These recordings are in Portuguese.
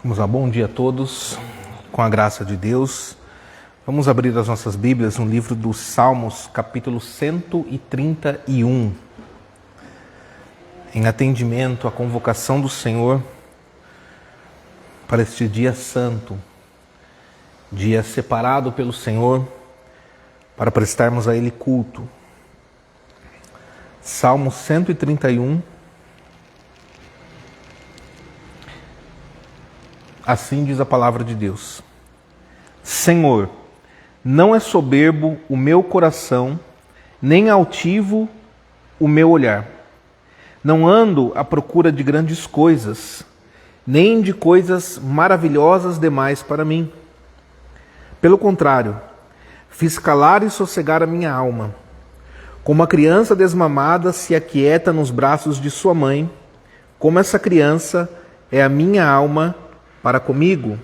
Vamos lá, bom dia a todos, com a graça de Deus. Vamos abrir as nossas Bíblias no livro dos Salmos, capítulo 131. Em atendimento à convocação do Senhor para este dia santo, dia separado pelo Senhor para prestarmos a Ele culto. Salmo 131. Assim diz a palavra de Deus. Senhor, não é soberbo o meu coração, nem altivo o meu olhar. Não ando à procura de grandes coisas, nem de coisas maravilhosas demais para mim. Pelo contrário, fiz calar e sossegar a minha alma. Como a criança desmamada se aquieta nos braços de sua mãe, como essa criança é a minha alma para comigo.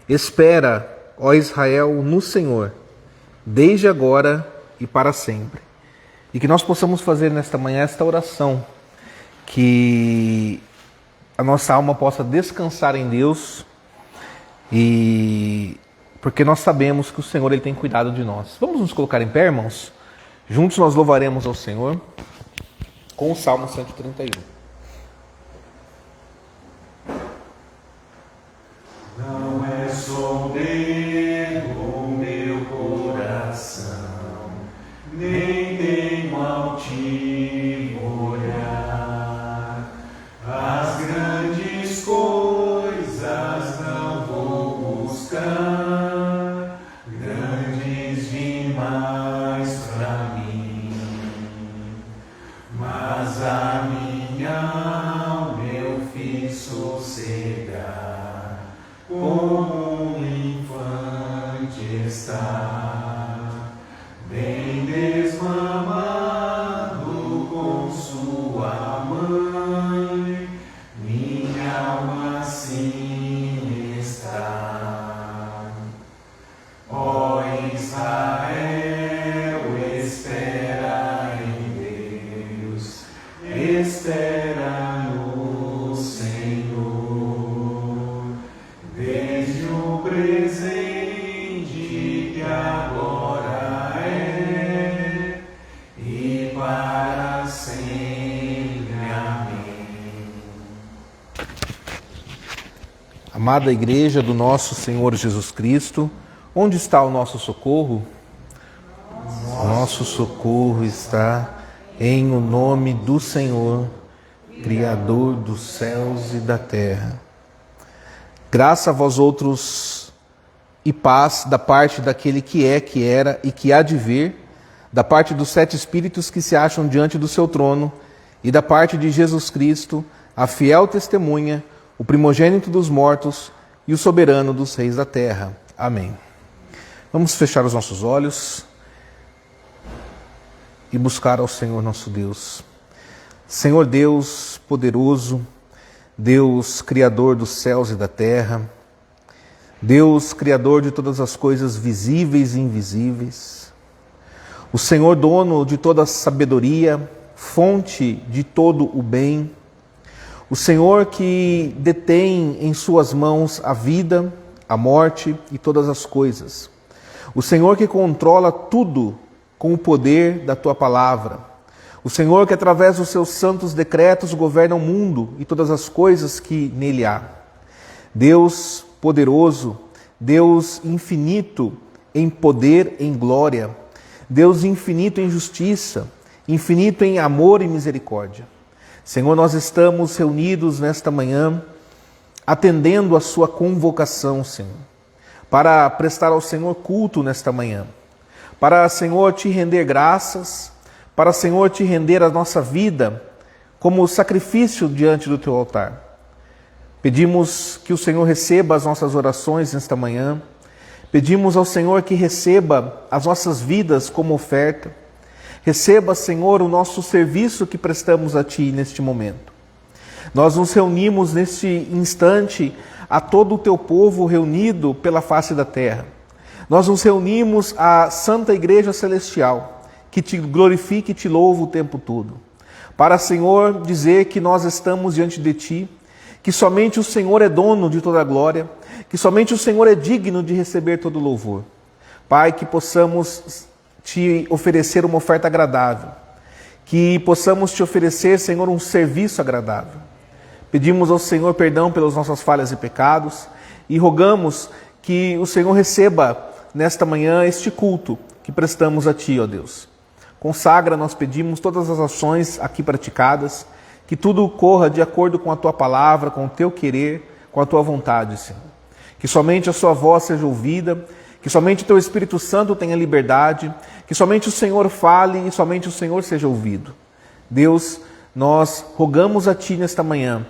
Espera, ó Israel, no Senhor, desde agora e para sempre. E que nós possamos fazer nesta manhã esta oração, que a nossa alma possa descansar em Deus, e porque nós sabemos que o Senhor Ele tem cuidado de nós. Vamos nos colocar em pé, irmãos? Juntos nós louvaremos ao Senhor com o Salmo 131. Não é soberbo o meu coração, nem tenho altivo olhar. As grandes coisas não vou buscar, grandes demais para mim. Mas a minha alma eu fiz sossegar, como um infante está, bem desmamado com sua mãe, minha alma assim está. Ó Israel, espera em Deus, espera no Senhor, desde o presente que agora é e para sempre. Amém. Amada Igreja do nosso Senhor Jesus Cristo, onde está o nosso socorro? O nosso socorro está em o nome do Senhor, Criador dos céus e da terra. Graça a vós outros e paz da parte daquele que é, que era e que há de vir, da parte dos 7 Espíritos que se acham diante do seu trono e da parte de Jesus Cristo, a fiel testemunha, o primogênito dos mortos e o soberano dos reis da terra. Amém. Vamos fechar os nossos olhos e buscar ao Senhor nosso Deus. Senhor Deus poderoso, Deus Criador dos céus e da terra, Deus Criador de todas as coisas visíveis e invisíveis, o Senhor dono de toda a sabedoria, fonte de todo o bem, o Senhor que detém em suas mãos a vida, a morte e todas as coisas, o Senhor que controla tudo com o poder da Tua palavra, o Senhor que através dos seus santos decretos governa o mundo e todas as coisas que nele há. Deus poderoso, Deus infinito em poder, em glória, Deus infinito em justiça, infinito em amor e misericórdia. Senhor, nós estamos reunidos nesta manhã, atendendo a sua convocação, Senhor, para prestar ao Senhor culto nesta manhã, para, Senhor, te render graças, para, Senhor, te render a nossa vida como sacrifício diante do teu altar. Pedimos que o Senhor receba as nossas orações nesta manhã, pedimos ao Senhor que receba as nossas vidas como oferta, receba, Senhor, o nosso serviço que prestamos a Ti neste momento. Nós nos reunimos neste instante a todo o Teu povo reunido pela face da terra. Nós nos reunimos à Santa Igreja Celestial, que Te glorifique e Te louva o tempo todo. Para, Senhor, dizer que nós estamos diante de Ti, que somente o Senhor é dono de toda a glória, que somente o Senhor é digno de receber todo o louvor. Pai, que possamos te oferecer uma oferta agradável, que possamos te oferecer, Senhor, um serviço agradável. Pedimos ao Senhor perdão pelas nossas falhas e pecados e rogamos que o Senhor receba nesta manhã este culto que prestamos a Ti, ó Deus. Consagra, nós pedimos, todas as ações aqui praticadas, que tudo corra de acordo com a Tua palavra, com o Teu querer, com a Tua vontade, Senhor. Que somente a Sua voz seja ouvida, que somente o Teu Espírito Santo tenha liberdade, que somente o Senhor fale e somente o Senhor seja ouvido. Deus, nós rogamos a Ti nesta manhã,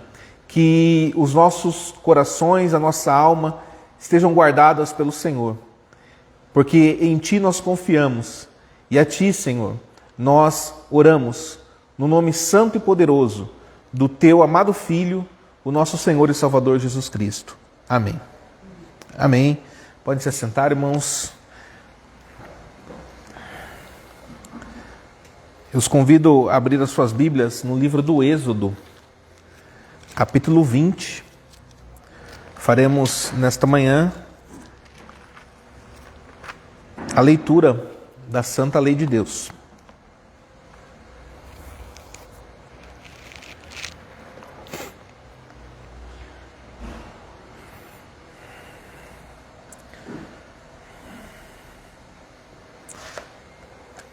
que os nossos corações, a nossa alma, estejam guardadas pelo Senhor, porque em Ti nós confiamos e a Ti, Senhor, nós oramos no nome santo e poderoso do Teu amado Filho, o nosso Senhor e Salvador Jesus Cristo. Amém. Amém. Pode se assentar, irmãos. Eu os convido a abrir as suas Bíblias no livro do Êxodo, capítulo 20. Faremos nesta manhã a leitura da Santa Lei de Deus.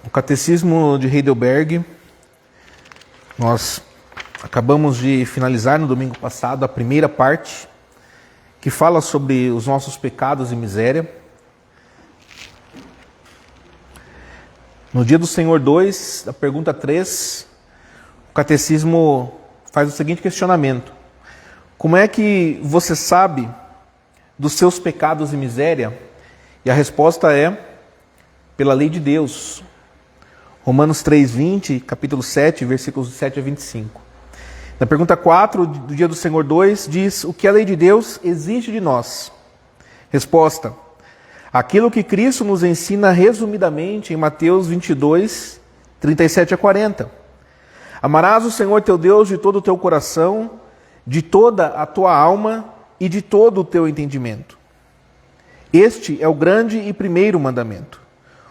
O Catecismo de Heidelberg, nós acabamos de finalizar no domingo passado a primeira parte, que fala sobre os nossos pecados e miséria. No dia do Senhor 2, a pergunta 3, o Catecismo faz o seguinte questionamento: como é que você sabe dos seus pecados e miséria? E a resposta é: pela lei de Deus. Romanos 3:20, capítulo 7, versículos 7 a 25. Na pergunta 4, do dia do Senhor 2, diz: o que a lei de Deus exige de nós? Resposta: aquilo que Cristo nos ensina resumidamente em Mateus 22, 37 a 40. Amarás o Senhor teu Deus de todo o teu coração, de toda a tua alma e de todo o teu entendimento. Este é o grande e primeiro mandamento.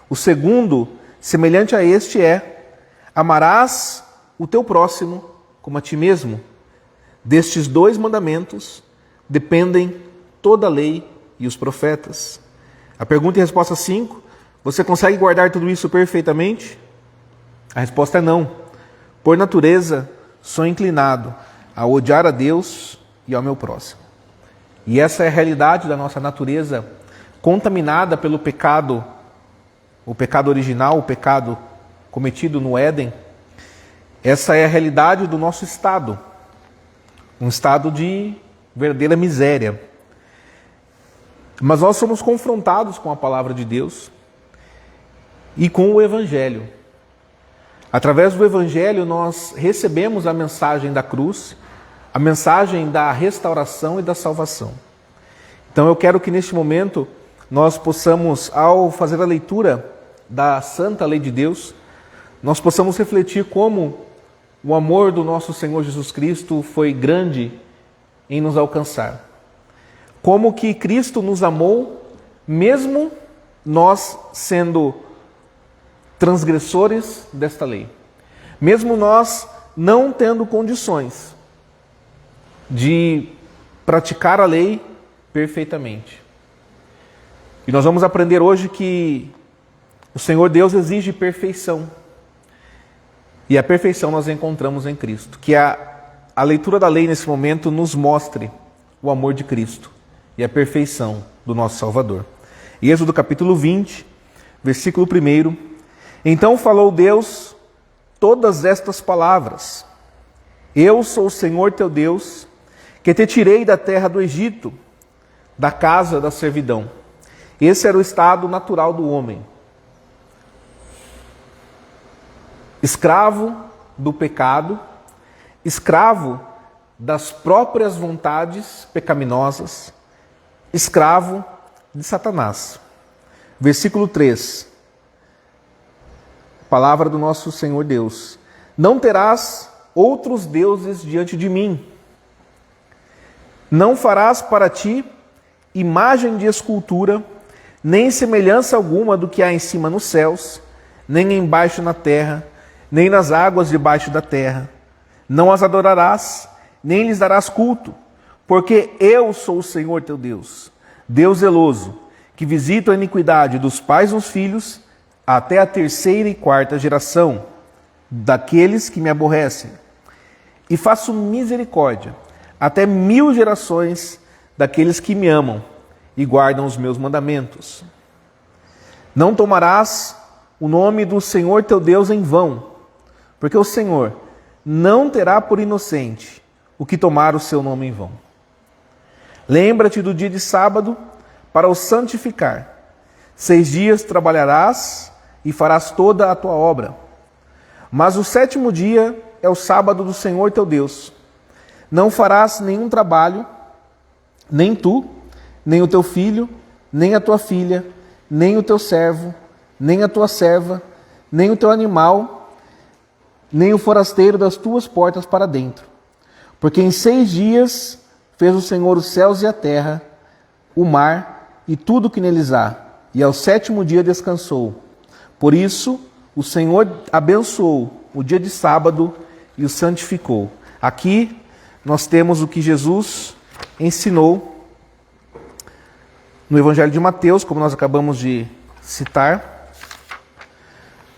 O segundo, semelhante a este, é: amarás o teu próximo como a ti mesmo. Destes dois mandamentos dependem toda a lei e os profetas. A pergunta e resposta 5, você consegue guardar tudo isso perfeitamente? A resposta é não. Por natureza, sou inclinado a odiar a Deus e ao meu próximo. E essa é a realidade da nossa natureza, contaminada pelo pecado, o pecado original, o pecado cometido no Éden. Essa é a realidade do nosso estado, um estado de verdadeira miséria. Mas nós somos confrontados com a palavra de Deus e com o Evangelho. Através do Evangelho nós recebemos a mensagem da cruz, a mensagem da restauração e da salvação. Então eu quero que neste momento nós possamos, ao fazer a leitura da Santa Lei de Deus, nós possamos refletir como o amor do nosso Senhor Jesus Cristo foi grande em nos alcançar. Como que Cristo nos amou, mesmo nós sendo transgressores desta lei. Mesmo nós não tendo condições de praticar a lei perfeitamente. E nós vamos aprender hoje que o Senhor Deus exige perfeição. E a perfeição nós encontramos em Cristo. Que a leitura da lei nesse momento nos mostre o amor de Cristo e a perfeição do nosso Salvador. Êxodo capítulo 20, versículo 1. Então falou Deus todas estas palavras: eu sou o Senhor teu Deus, que te tirei da terra do Egito, da casa da servidão. Esse era o estado natural do homem. Escravo do pecado, escravo das próprias vontades pecaminosas, escravo de Satanás. Versículo 3. Palavra do nosso Senhor Deus: não terás outros deuses diante de mim. Não farás para ti imagem de escultura, nem semelhança alguma do que há em cima nos céus, nem embaixo na terra, nem nas águas debaixo da terra. Não as adorarás, nem lhes darás culto, porque eu sou o Senhor teu Deus, Deus zeloso, que visita a iniquidade dos pais nos filhos, até a 3ª e 4ª geração daqueles que me aborrecem. E faço misericórdia até 1000 gerações daqueles que me amam e guardam os meus mandamentos. Não tomarás o nome do Senhor teu Deus em vão, porque o Senhor não terá por inocente o que tomar o seu nome em vão. Lembra-te do dia de sábado para o santificar. 6 dias trabalharás e farás toda a tua obra. Mas o 7º dia é o sábado do Senhor teu Deus. Não farás nenhum trabalho, nem tu, nem o teu filho, nem a tua filha, nem o teu servo, nem a tua serva, nem o teu animal, nem o forasteiro das tuas portas para dentro. Porque em 6 dias fez o Senhor os céus e a terra, o mar e tudo que neles há, e ao 7º dia descansou. Por isso, o Senhor abençoou o dia de sábado e o santificou. Aqui nós temos o que Jesus ensinou no Evangelho de Mateus, como nós acabamos de citar.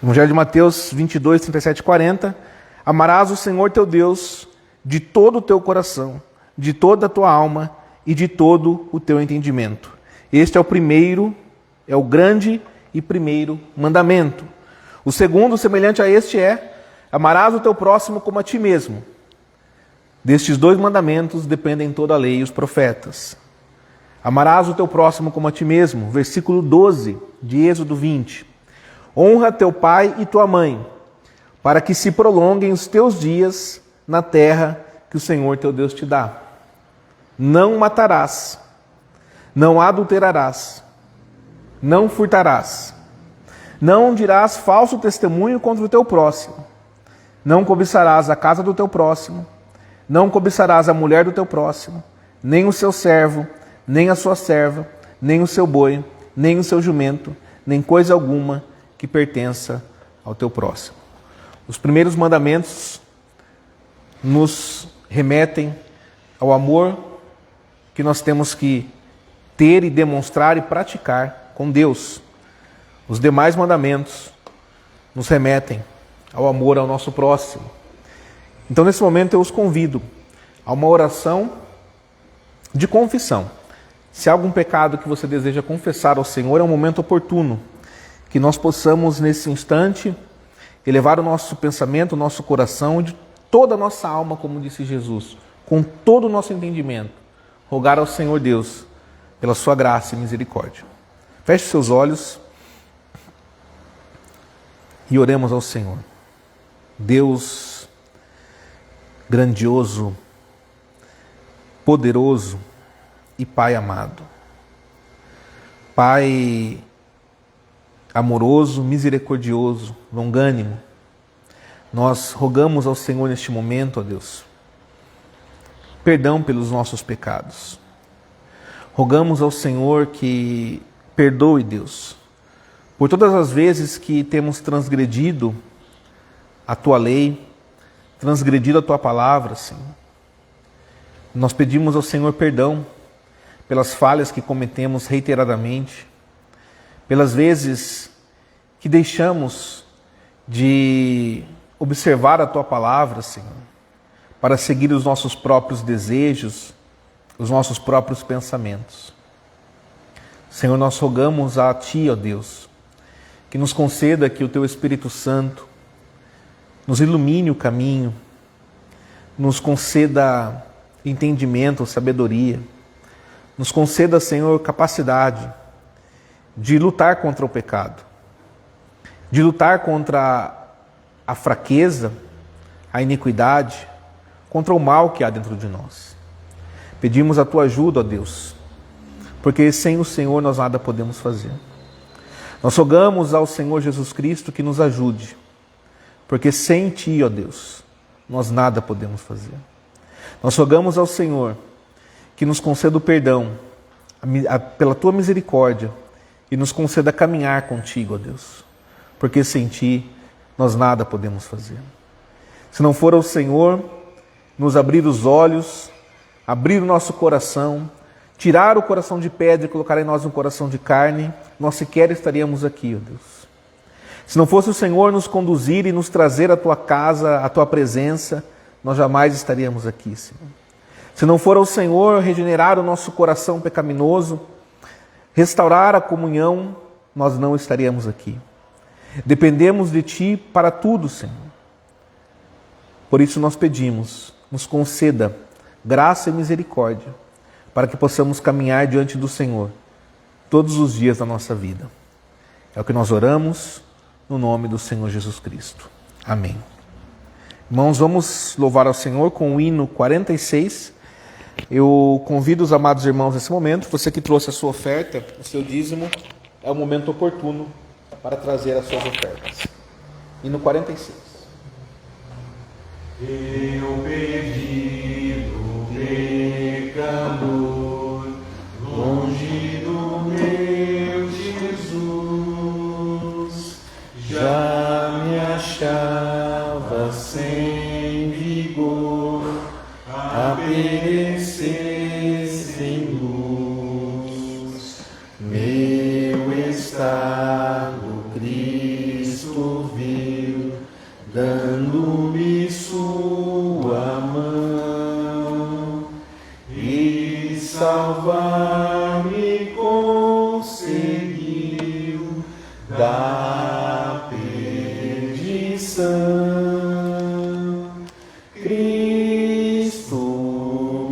Evangelho de Mateus 22, 37 e 40. Amarás o Senhor teu Deus de todo o teu coração, de toda a tua alma e de todo o teu entendimento. Este é o primeiro, é o grande e primeiro mandamento. O segundo, semelhante a este, é: amarás o teu próximo como a ti mesmo. Destes 2 mandamentos dependem toda a lei e os profetas. Amarás o teu próximo como a ti mesmo. Versículo 12 de Êxodo 20. Honra teu pai e tua mãe, para que se prolonguem os teus dias na terra que o Senhor teu Deus te dá. Não matarás, não adulterarás, não furtarás, não dirás falso testemunho contra o teu próximo, não cobiçarás a casa do teu próximo, não cobiçarás a mulher do teu próximo, nem o seu servo, nem a sua serva, nem o seu boi, nem o seu jumento, nem coisa alguma que pertença ao teu próximo. Os primeiros mandamentos nos remetem ao amor que nós temos que ter e demonstrar e praticar com Deus. Os demais mandamentos nos remetem ao amor ao nosso próximo. Então, nesse momento, eu os convido a uma oração de confissão. Se há algum pecado que você deseja confessar ao Senhor, é um momento oportuno que nós possamos, nesse instante, elevar o nosso pensamento, o nosso coração, de toda a nossa alma, como disse Jesus, com todo o nosso entendimento, rogar ao Senhor Deus pela sua graça e misericórdia. Feche seus olhos e oremos ao Senhor. Deus grandioso, poderoso e Pai amado. Pai amoroso, misericordioso, longânimo, nós rogamos ao Senhor neste momento, ó Deus, perdão pelos nossos pecados. Rogamos ao Senhor que perdoe, Deus, por todas as vezes que temos transgredido a Tua lei, transgredido a Tua palavra, Senhor. Nós pedimos ao Senhor perdão pelas falhas que cometemos reiteradamente, pelas vezes que deixamos de observar a Tua palavra, Senhor, para seguir os nossos próprios desejos, os nossos próprios pensamentos. Senhor, nós rogamos a Ti, ó Deus, que nos conceda que o Teu Espírito Santo nos ilumine o caminho, nos conceda entendimento, sabedoria, nos conceda, Senhor, capacidade de lutar contra o pecado, de lutar contra a fraqueza, a iniquidade, contra o mal que há dentro de nós. Pedimos a Tua ajuda, ó Deus, porque sem o Senhor nós nada podemos fazer. Nós rogamos ao Senhor Jesus Cristo que nos ajude, porque sem Ti, ó Deus, nós nada podemos fazer. Nós rogamos ao Senhor que nos conceda o perdão, pela tua misericórdia, e nos conceda caminhar contigo, ó Deus, porque sem ti nós nada podemos fazer. Se não for o Senhor nos abrir os olhos, abrir o nosso coração, tirar o coração de pedra e colocar em nós um coração de carne, nós sequer estaríamos aqui, ó Deus. Se não fosse o Senhor nos conduzir e nos trazer à tua casa, à tua presença, nós jamais estaríamos aqui, Senhor. Se não for o Senhor regenerar o nosso coração pecaminoso, restaurar a comunhão, nós não estaríamos aqui. Dependemos de ti para tudo, Senhor. Por isso nós pedimos, nos conceda graça e misericórdia, para que possamos caminhar diante do Senhor todos os dias da nossa vida. É o que nós oramos no nome do Senhor Jesus Cristo. Amém. Irmãos, vamos louvar ao Senhor com o hino 46. Eu convido os amados irmãos nesse momento, você que trouxe a sua oferta, o seu dízimo, é o momento oportuno para trazer as suas ofertas. Hino 46. Eu perdido, pecador, longe do meu Jesus, já me achava sem vigor, a perecer sem luz. Meu estado Cristo viu, dando-me sua mão, e salvar-me conseguiu da perdição. Cristo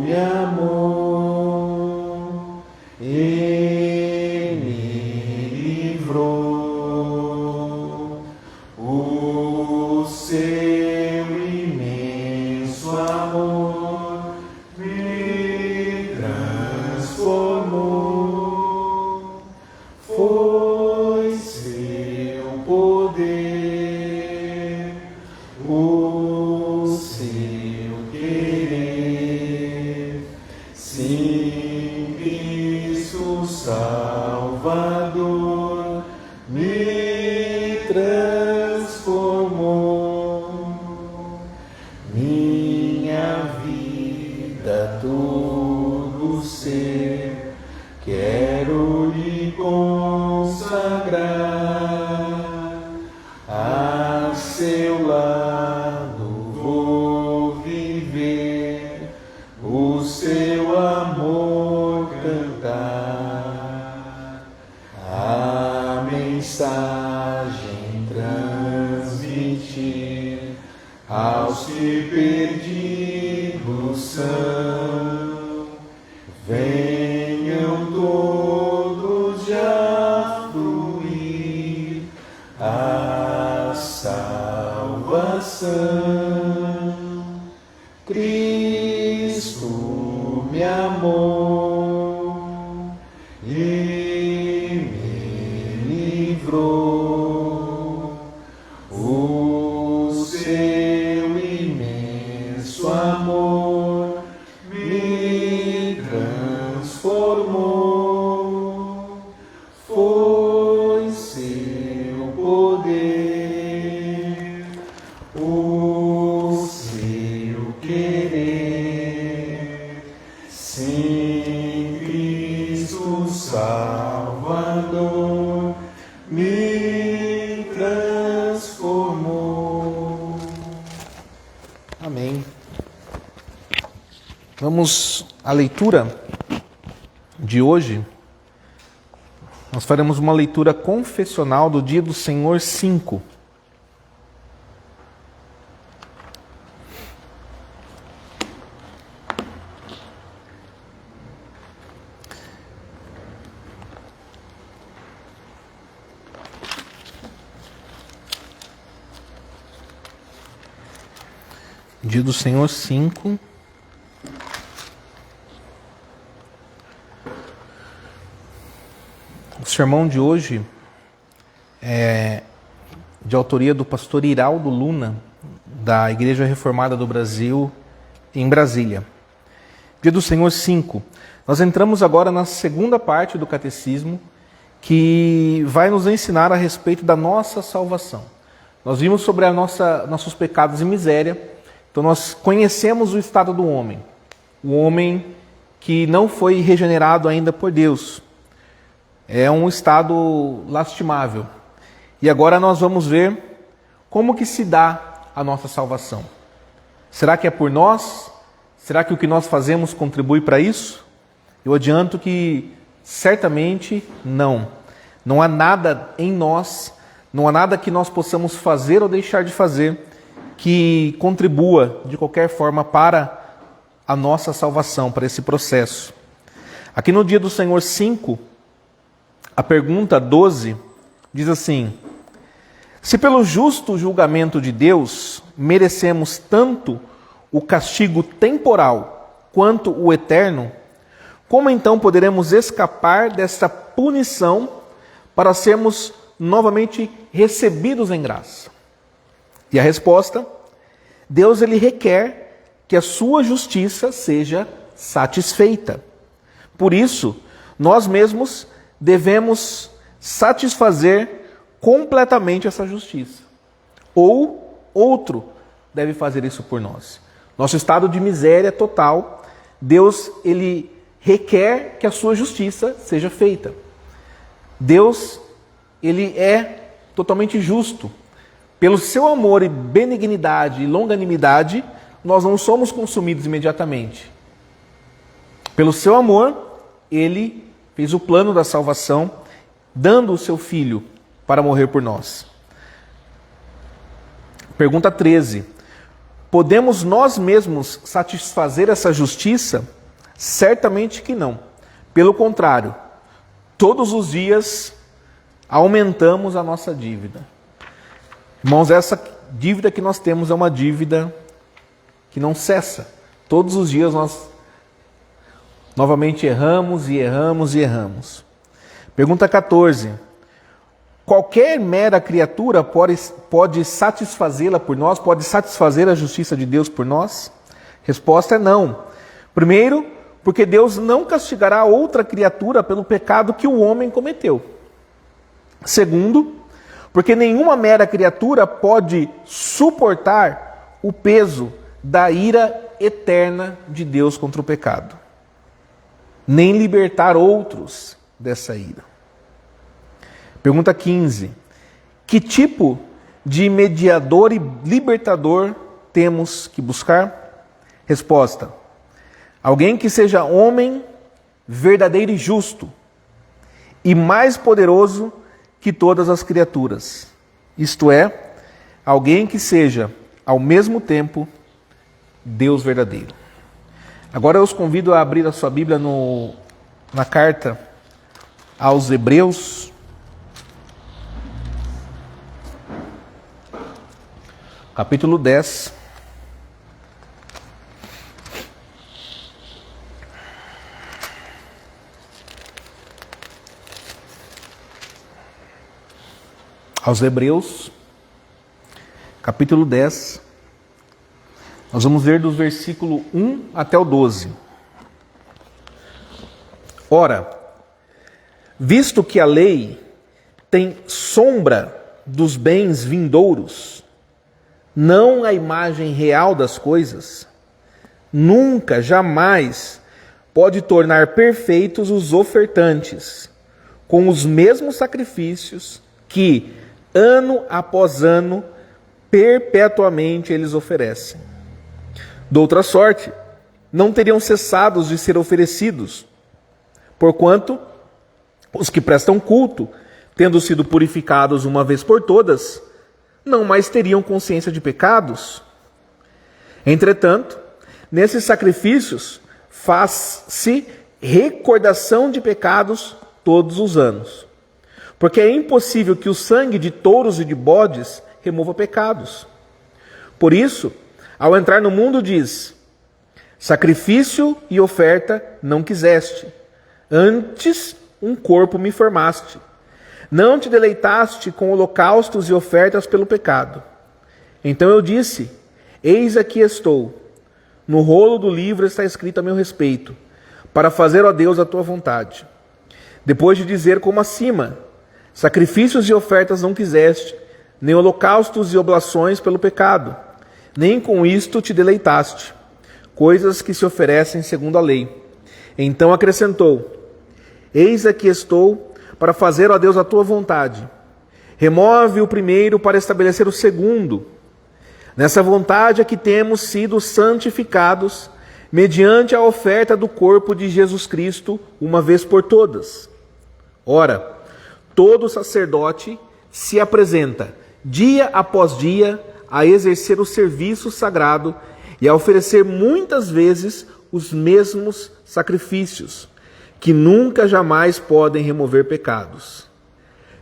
me amou, Ele livrou. O seu imenso amor me transformou. Foi seu poder, o seu querer. Sim, Cristo Salvador me transformou. Minha vida, todo ser, quero lhe consagrar. A seu lado vou viver, o seu amor cantar. A mensagem transmitir aos que perdidos são. Venham todos já fluir a salvação. Cristo me amou e me livrou. O seu imenso amor me transformou. Foi seu poder, o seu querer. Sim, Cristo Salvador me transformou. Amém. Vamos à leitura de hoje. Nós faremos uma leitura confessional do Dia do Senhor 5. Dia do Senhor 5. O sermão de hoje é de autoria do pastor Iraldo Luna, da Igreja Reformada do Brasil, em Brasília. Dia do Senhor 5. Nós entramos agora na segunda parte do catecismo, que vai nos ensinar a respeito da nossa salvação. Nós vimos sobre nossos pecados e miséria, então nós conhecemos o estado do homem. O homem que não foi regenerado ainda por Deus. É um estado lastimável. E agora nós vamos ver como que se dá a nossa salvação. Será que é por nós? Será que o que nós fazemos contribui para isso? Eu adianto que certamente não. Não há nada em nós, não há nada que nós possamos fazer ou deixar de fazer que contribua de qualquer forma para a nossa salvação, para esse processo. Aqui no Dia do Senhor 5, a pergunta 12 diz assim: se pelo justo julgamento de Deus merecemos tanto o castigo temporal quanto o eterno, como então poderemos escapar dessa punição para sermos novamente recebidos em graça? E a resposta: Deus ele requer que a sua justiça seja satisfeita. Por isso, nós mesmos devemos satisfazer completamente essa justiça. Ou outro deve fazer isso por nós. Nosso estado de miséria total, Deus ele requer que a sua justiça seja feita. Deus ele é totalmente justo. Pelo seu amor e benignidade e longanimidade, nós não somos consumidos imediatamente. Pelo seu amor, ele fez o plano da salvação, dando o seu Filho para morrer por nós. Pergunta 13. Podemos nós mesmos satisfazer essa justiça? Certamente que não. Pelo contrário, todos os dias aumentamos a nossa dívida. Irmãos, essa dívida que nós temos é uma dívida que não cessa. Todos os dias nós novamente erramos e erramos e erramos. Pergunta 14. Qualquer mera criatura pode satisfazê-la por nós? Pode satisfazer a justiça de Deus por nós? Resposta é não. Primeiro, porque Deus não castigará outra criatura pelo pecado que o homem cometeu. Segundo, porque nenhuma mera criatura pode suportar o peso da ira eterna de Deus contra o pecado, nem libertar outros dessa ira. Pergunta 15. Que tipo de mediador e libertador temos que buscar? Resposta: alguém que seja homem, verdadeiro e justo, e mais poderoso que todas as criaturas. Isto é, alguém que seja, ao mesmo tempo, Deus verdadeiro. Agora eu os convido a abrir a sua Bíblia na carta aos Hebreus, capítulo 10. Aos Hebreus, capítulo 10, nós vamos ver dos versículos 1 até o 12. Ora, visto que a lei tem sombra dos bens vindouros, não a imagem real das coisas, nunca, jamais pode tornar perfeitos os ofertantes, com os mesmos sacrifícios que, ano após ano, perpetuamente eles oferecem. Doutra sorte, não teriam cessado de ser oferecidos, porquanto os que prestam culto, tendo sido purificados uma vez por todas, não mais teriam consciência de pecados. Entretanto, nesses sacrifícios faz-se recordação de pecados todos os anos, porque é impossível que o sangue de touros e de bodes remova pecados. Por isso, ao entrar no mundo diz: sacrifício e oferta não quiseste, antes um corpo me formaste. Não te deleitaste com holocaustos e ofertas pelo pecado. Então eu disse: eis aqui estou, no rolo do livro está escrito a meu respeito, para fazer, ó Deus, a tua vontade. Depois de dizer como acima, sacrifícios e ofertas não quiseste, nem holocaustos e oblações pelo pecado, nem com isto te deleitaste, coisas que se oferecem segundo a lei. Então acrescentou: eis aqui estou para fazer, ó Deus, a tua vontade. Remove o primeiro para estabelecer o segundo. Nessa vontade é que temos sido santificados, mediante a oferta do corpo de Jesus Cristo, uma vez por todas. Ora, todo sacerdote se apresenta, dia após dia, a exercer o serviço sagrado e a oferecer muitas vezes os mesmos sacrifícios, que nunca jamais podem remover pecados.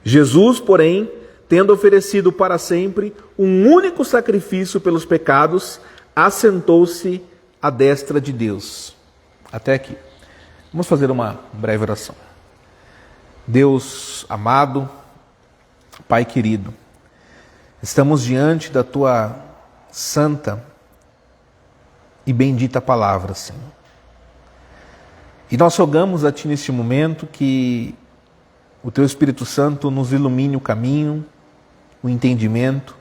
Jesus, porém, tendo oferecido para sempre um único sacrifício pelos pecados, assentou-se à destra de Deus. Até aqui. Vamos fazer uma breve oração. Deus amado, Pai querido, estamos diante da Tua santa e bendita palavra, Senhor. E nós rogamos a Ti neste momento que o Teu Espírito Santo nos ilumine o caminho, o entendimento,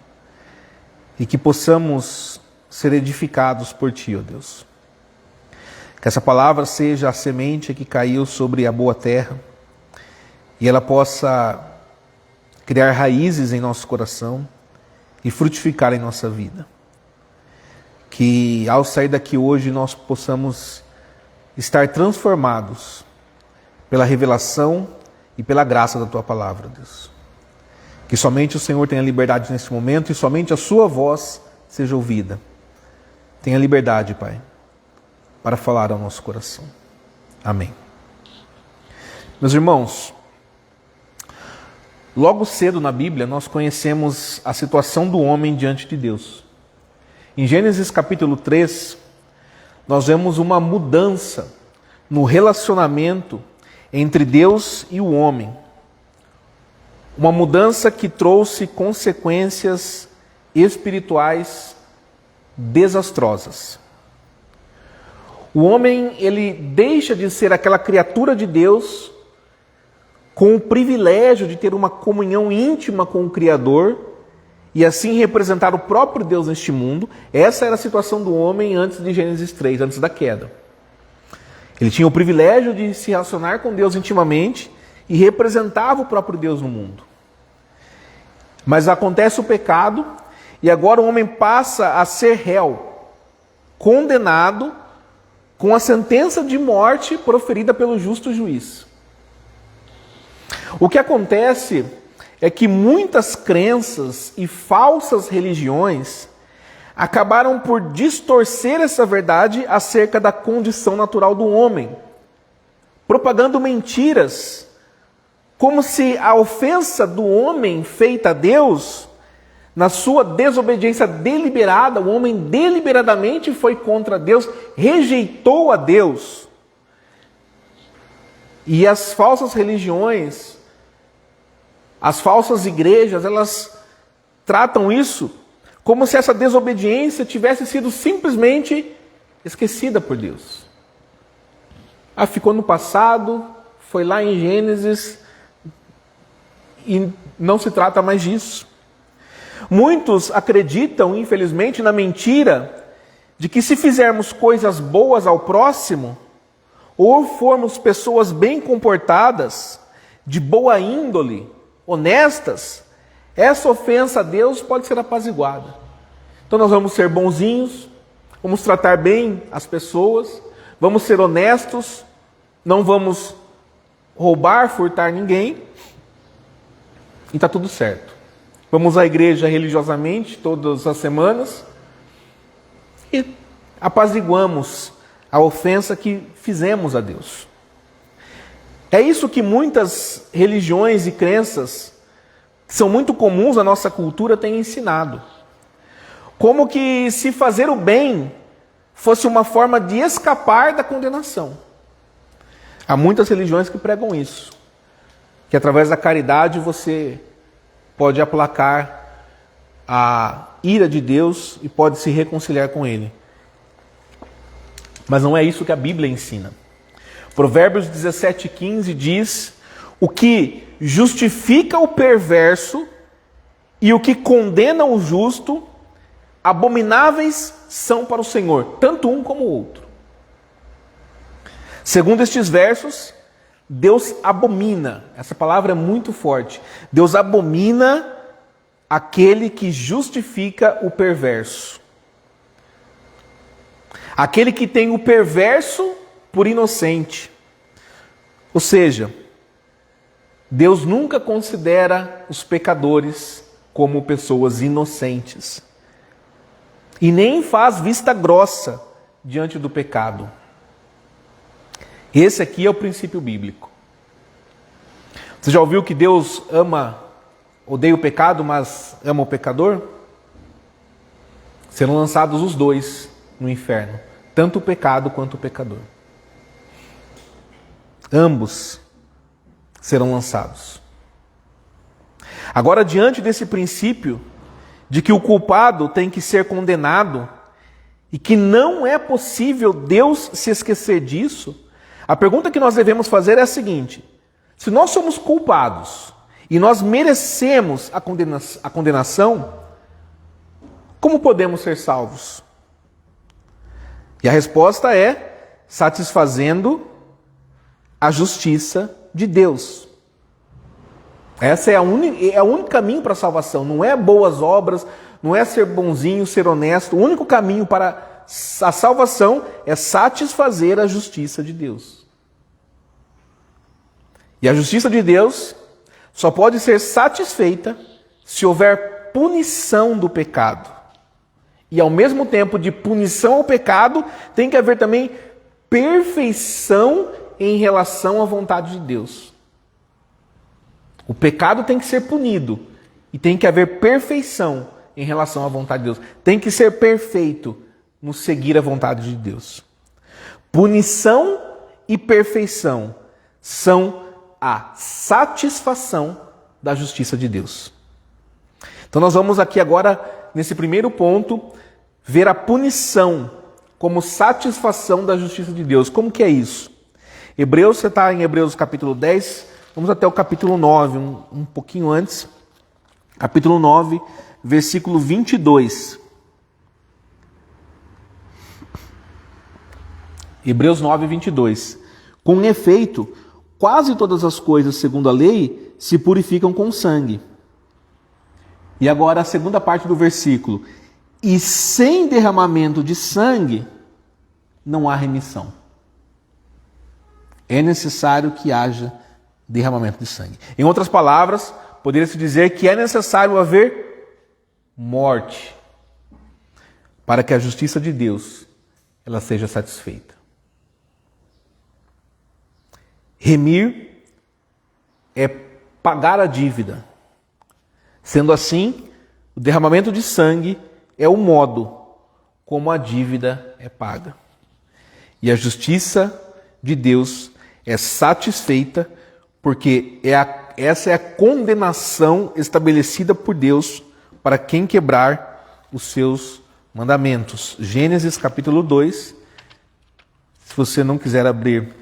e que possamos ser edificados por Ti, ó Deus. Que essa palavra seja a semente que caiu sobre a boa terra, e ela possa criar raízes em nosso coração e frutificar em nossa vida. Que ao sair daqui hoje nós possamos estar transformados pela revelação e pela graça da Tua palavra, Deus. Que somente o Senhor tenha liberdade nesse momento e somente a Sua voz seja ouvida. Tenha liberdade, Pai, para falar ao nosso coração. Amém. Meus irmãos, logo cedo na Bíblia nós conhecemos a situação do homem diante de Deus. Em Gênesis capítulo 3, nós vemos uma mudança no relacionamento entre Deus e o homem. Uma mudança que trouxe consequências espirituais desastrosas. O homem, ele deixa de ser aquela criatura de Deus com o privilégio de ter uma comunhão íntima com o Criador e assim representar o próprio Deus neste mundo. Essa era a situação do homem antes de Gênesis 3, antes da queda. Ele tinha o privilégio de se relacionar com Deus intimamente e representava o próprio Deus no mundo. Mas acontece o pecado e agora o homem passa a ser réu, condenado com a sentença de morte proferida pelo justo juiz. O que acontece é que muitas crenças e falsas religiões acabaram por distorcer essa verdade acerca da condição natural do homem, propagando mentiras, como se a ofensa do homem feita a Deus, na sua desobediência deliberada, o homem deliberadamente foi contra Deus, rejeitou a Deus. E as falsas religiões, as falsas igrejas, elas tratam isso como se essa desobediência tivesse sido simplesmente esquecida por Deus. Ah, ficou no passado, foi lá em Gênesis e não se trata mais disso. Muitos acreditam, infelizmente, na mentira de que se fizermos coisas boas ao próximo, ou formos pessoas bem comportadas, de boa índole, honestas, essa ofensa a Deus pode ser apaziguada. Então nós vamos ser bonzinhos, vamos tratar bem as pessoas, vamos ser honestos, não vamos roubar, furtar ninguém, e está tudo certo. Vamos à igreja religiosamente todas as semanas e apaziguamos a ofensa que fizemos a Deus. É isso que muitas religiões e crenças que são muito comuns na nossa cultura têm ensinado. Como que se fazer o bem fosse uma forma de escapar da condenação. Há muitas religiões que pregam isso, que através da caridade você pode aplacar a ira de Deus e pode se reconciliar com Ele. Mas não é isso que a Bíblia ensina. Provérbios 17:15 diz: o que justifica o perverso e o que condena o justo, abomináveis são para o Senhor, tanto um como o outro. Segundo estes versos, Deus abomina, essa palavra é muito forte, Deus abomina aquele que justifica o perverso. Aquele que tem o perverso por inocente. Ou seja, Deus nunca considera os pecadores como pessoas inocentes. E nem faz vista grossa diante do pecado. Esse aqui é o princípio bíblico. Você já ouviu que Deus odeia o pecado, mas ama o pecador? Serão lançados os dois no inferno, tanto o pecado quanto o pecador. Ambos serão lançados. Agora, diante desse princípio de que o culpado tem que ser condenado e que não é possível Deus se esquecer disso, a pergunta que nós devemos fazer é a seguinte: se nós somos culpados e nós merecemos a condenação, como podemos ser salvos? E a resposta é satisfazendo a justiça de Deus. Essa é o único caminho para a salvação. Não é boas obras, não é ser bonzinho, ser honesto. O único caminho para a salvação é satisfazer a justiça de Deus. E a justiça de Deus só pode ser satisfeita se houver punição do pecado. E ao mesmo tempo de punição ao pecado, tem que haver também perfeição em relação à vontade de Deus. O pecado tem que ser punido e tem que haver perfeição em relação à vontade de Deus. Tem que ser perfeito no seguir a vontade de Deus. Punição e perfeição são a satisfação da justiça de Deus. Então nós vamos aqui agora, nesse primeiro ponto, ver a punição como satisfação da justiça de Deus. Como que é isso? Você está em Hebreus capítulo 10, vamos até o capítulo 9, um pouquinho antes. Capítulo 9, versículo 22. Hebreus 9, 22. Com efeito, quase todas as coisas, segundo a lei, se purificam com sangue. E agora a segunda parte do versículo. E sem derramamento de sangue, não há remissão. É necessário que haja derramamento de sangue. Em outras palavras, poderia-se dizer que é necessário haver morte para que a justiça de Deus ela seja satisfeita. Remir é pagar a dívida. Sendo assim, o derramamento de sangue é o modo como a dívida é paga. E a justiça de Deus é satisfeita porque essa é a condenação estabelecida por Deus para quem quebrar os seus mandamentos. Gênesis capítulo 2. Se você não quiser abrir,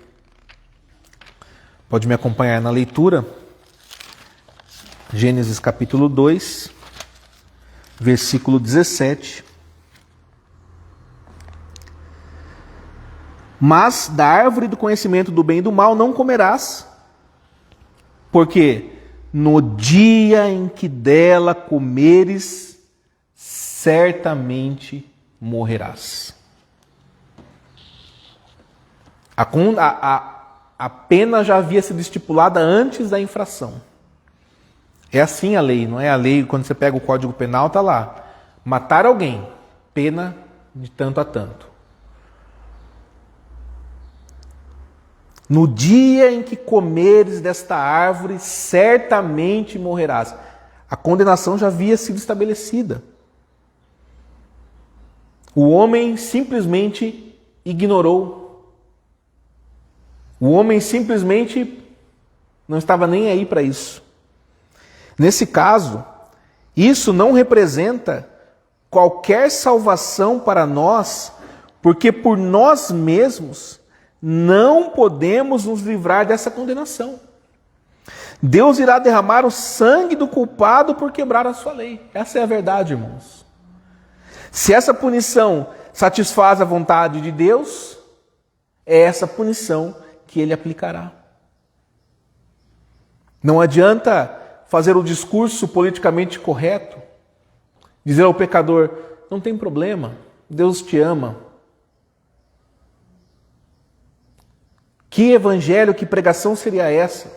pode me acompanhar na leitura. Gênesis capítulo 2, versículo 17. Mas da árvore do conhecimento do bem e do mal não comerás, porque no dia em que dela comeres, certamente morrerás. A pena já havia sido estipulada antes da infração. É assim a lei, não é? A lei, quando você pega o Código Penal, está lá. Matar alguém, pena de tanto a tanto. No dia em que comeres desta árvore, certamente morrerás. A condenação já havia sido estabelecida. O homem simplesmente ignorou. O homem simplesmente não estava nem aí para isso. Nesse caso, isso não representa qualquer salvação para nós porque por nós mesmos não podemos nos livrar dessa condenação. Deus irá derramar o sangue do culpado por quebrar a sua lei. Essa é a verdade, irmãos. Se essa punição satisfaz a vontade de Deus, é essa punição que ele aplicará. Não adianta fazer o discurso politicamente correto, dizer ao pecador, não tem problema, Deus te ama. Que evangelho, que pregação seria essa?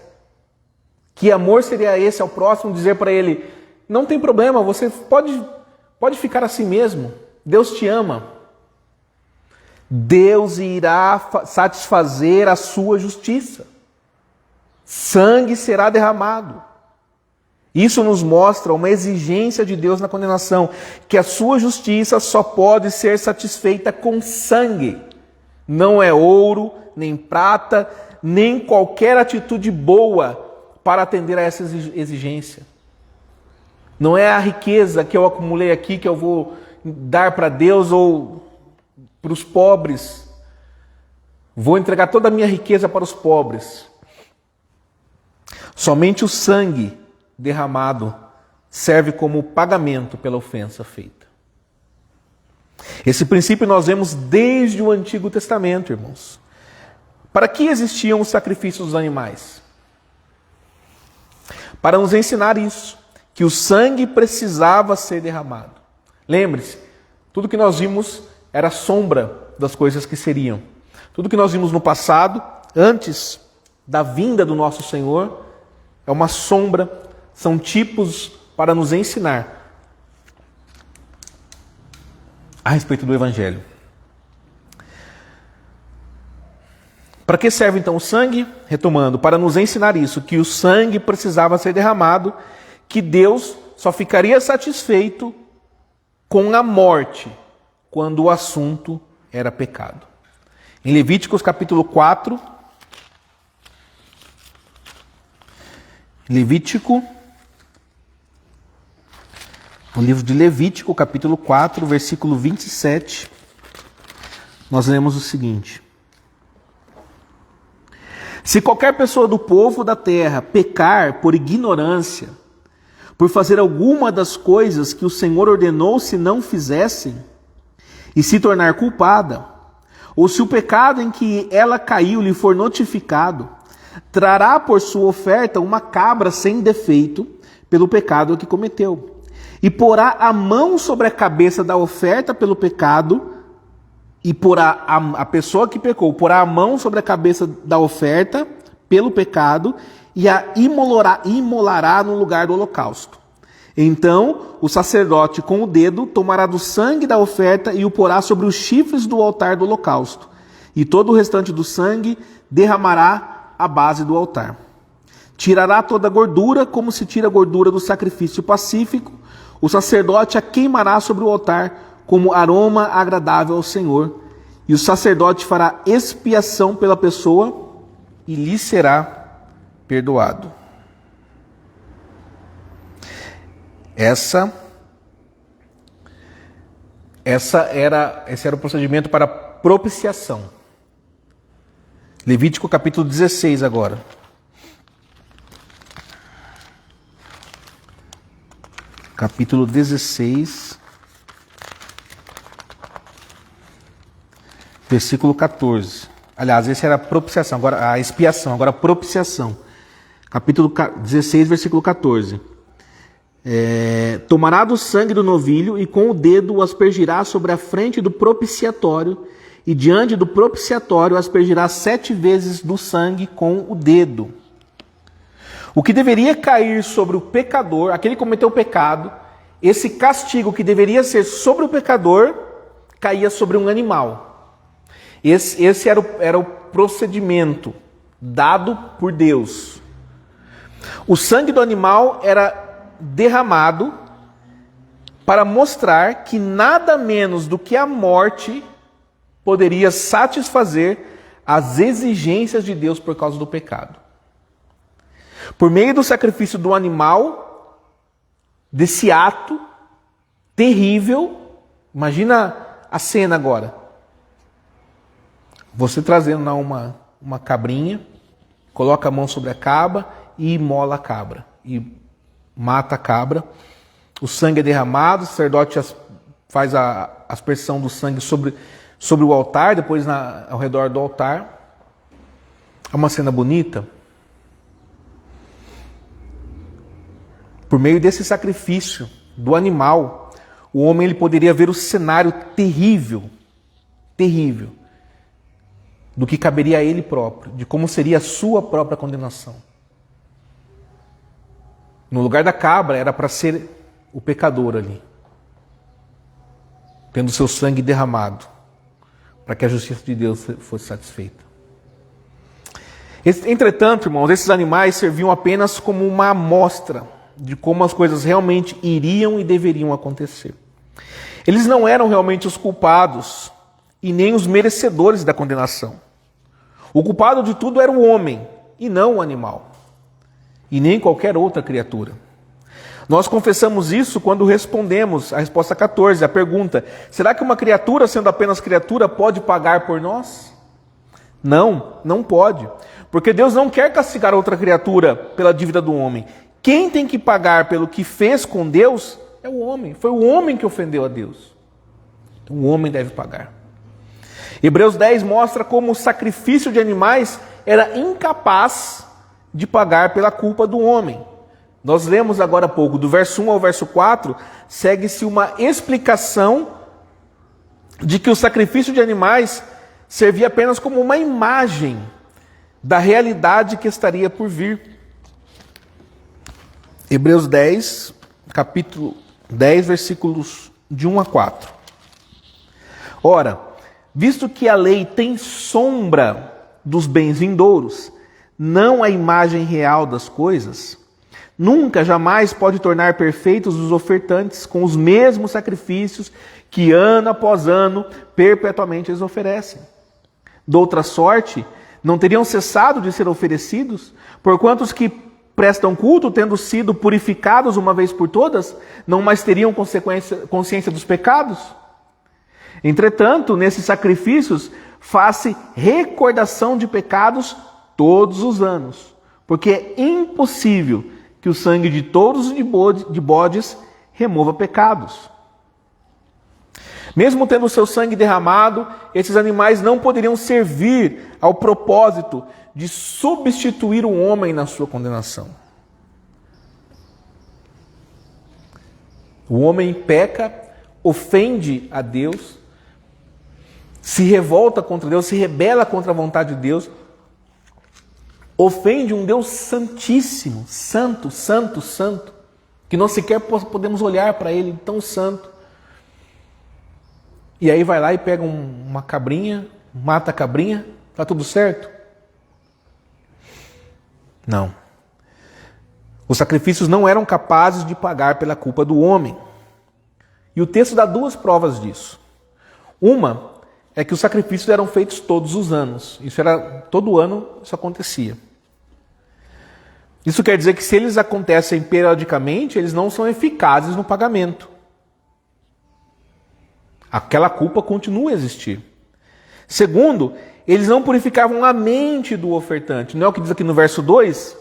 Que amor seria esse ao próximo, dizer para ele, não tem problema, você pode ficar assim mesmo, Deus te ama. Deus irá satisfazer a sua justiça. Sangue será derramado. Isso nos mostra uma exigência de Deus na condenação, que a sua justiça só pode ser satisfeita com sangue. Não é ouro, nem prata, nem qualquer atitude boa para atender a essa exigência. Não é a riqueza que eu acumulei aqui que eu vou dar para Deus ou para os pobres. Vou entregar toda a minha riqueza para os pobres. Somente o sangue derramado serve como pagamento pela ofensa feita. Esse princípio nós vemos desde o Antigo Testamento, irmãos. Para que existiam os sacrifícios dos animais? Para nos ensinar isso, que o sangue precisava ser derramado. Lembre-se, tudo que nós vimos era sombra das coisas que seriam. Tudo que nós vimos no passado, antes da vinda do nosso Senhor, é uma sombra, são tipos para nos ensinar a respeito do Evangelho. Para que serve então o sangue? Retomando, para nos ensinar isso, que o sangue precisava ser derramado, que Deus só ficaria satisfeito com a morte, quando o assunto era pecado. Em Levíticos capítulo 4, no livro de Levítico, capítulo 4, versículo 27, nós lemos o seguinte: se qualquer pessoa do povo da terra pecar por ignorância, por fazer alguma das coisas que o Senhor ordenou se não fizessem, e se tornar culpada, ou se o pecado em que ela caiu lhe for notificado, trará por sua oferta uma cabra sem defeito pelo pecado que cometeu, e porá a mão sobre a cabeça da oferta pelo pecado, e porá a pessoa que pecou, porá a mão sobre a cabeça da oferta pelo pecado, e a imolará no lugar do holocausto. Então o sacerdote com o dedo tomará do sangue da oferta e o porá sobre os chifres do altar do holocausto, e todo o restante do sangue derramará à base do altar. Tirará toda a gordura, como se tira a gordura do sacrifício pacífico. O sacerdote a queimará sobre o altar como aroma agradável ao Senhor, e o sacerdote fará expiação pela pessoa e lhe será perdoado. Esse era o procedimento para propiciação. Levítico capítulo 16 agora. Capítulo 16, versículo 14. Aliás, esse era a propiciação, agora a expiação, agora a propiciação. Capítulo 16, versículo 14. Tomará do sangue do novilho e com o dedo o aspergirá sobre a frente do propiciatório, e diante do propiciatório aspergirá 7 vezes do sangue com o dedo. O que deveria cair sobre o pecador, aquele que cometeu o pecado, esse castigo que deveria ser sobre o pecador, caía sobre um animal. Esse era o procedimento dado por Deus. O sangue do animal era derramado para mostrar que nada menos do que a morte poderia satisfazer as exigências de Deus por causa do pecado. Por meio do sacrifício do animal, desse ato terrível, imagina a cena agora. Você trazendo lá uma cabrinha, coloca a mão sobre a cabra e imola a cabra. E mata a cabra. O sangue é derramado, o sacerdote faz a aspersão do sangue sobre o altar, depois ao redor do altar. É uma cena bonita. Por meio desse sacrifício do animal, o homem ele poderia ver o cenário terrível, terrível, do que caberia a ele próprio, de como seria a sua própria condenação. No lugar da cabra era para ser o pecador ali, tendo seu sangue derramado, para que a justiça de Deus fosse satisfeita. Entretanto, irmãos, esses animais serviam apenas como uma amostra de como as coisas realmente iriam e deveriam acontecer. Eles não eram realmente os culpados e nem os merecedores da condenação. O culpado de tudo era o homem e não o animal, e nem qualquer outra criatura. Nós confessamos isso quando respondemos a resposta 14, a pergunta: será que uma criatura, sendo apenas criatura, pode pagar por nós? Não, não pode, porque Deus não quer castigar outra criatura pela dívida do homem. Quem tem que pagar pelo que fez com Deus é o homem. Foi o homem que ofendeu a Deus. Então o homem deve pagar. Hebreus 10 mostra como o sacrifício de animais era incapaz de pagar pela culpa do homem. Nós lemos agora há pouco, do verso 1 ao verso 4, segue-se uma explicação de que o sacrifício de animais servia apenas como uma imagem da realidade que estaria por vir. Hebreus 10, capítulo 10, versículos de 1 a 4. Ora, visto que a lei tem sombra dos bens vindouros, não a imagem real das coisas, nunca, jamais pode tornar perfeitos os ofertantes com os mesmos sacrifícios que ano após ano perpetuamente eles oferecem. Doutra sorte, não teriam cessado de ser oferecidos, porquanto os que prestam culto, tendo sido purificados uma vez por todas, não mais teriam consciência dos pecados? Entretanto, nesses sacrifícios, faz-se recordação de pecados todos os anos, porque é impossível que o sangue de touros e de bodes remova pecados. Mesmo tendo o seu sangue derramado, esses animais não poderiam servir ao propósito de substituir o homem na sua condenação. O homem peca, ofende a Deus, se revolta contra Deus, se rebela contra a vontade de Deus, ofende um Deus santíssimo, santo, santo, santo, que nós sequer podemos olhar para Ele tão santo. E aí vai lá e pega uma cabrinha, mata a cabrinha, está tudo certo? Não. Os sacrifícios não eram capazes de pagar pela culpa do homem. E o texto dá duas provas disso. Uma é que os sacrifícios eram feitos todos os anos. Todo ano isso acontecia. Isso quer dizer que se eles acontecem periodicamente, eles não são eficazes no pagamento. Aquela culpa continua a existir. Segundo, eles não purificavam a mente do ofertante. Não é o que diz aqui no verso 2?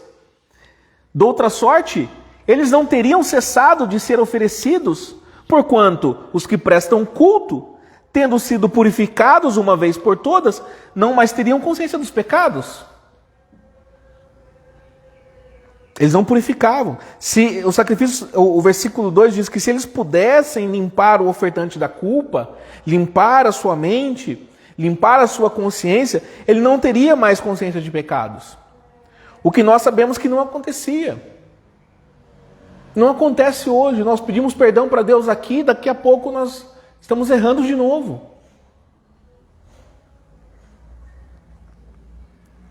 Doutra sorte, eles não teriam cessado de ser oferecidos, porquanto os que prestam culto, tendo sido purificados uma vez por todas, não mais teriam consciência dos pecados. Eles não purificavam. Se o sacrifício, o versículo 2 diz que se eles pudessem limpar o ofertante da culpa, limpar a sua mente, limpar a sua consciência, ele não teria mais consciência de pecados. O que nós sabemos que não acontecia. Não acontece hoje. Nós pedimos perdão para Deus aqui, daqui a pouco nós estamos errando de novo.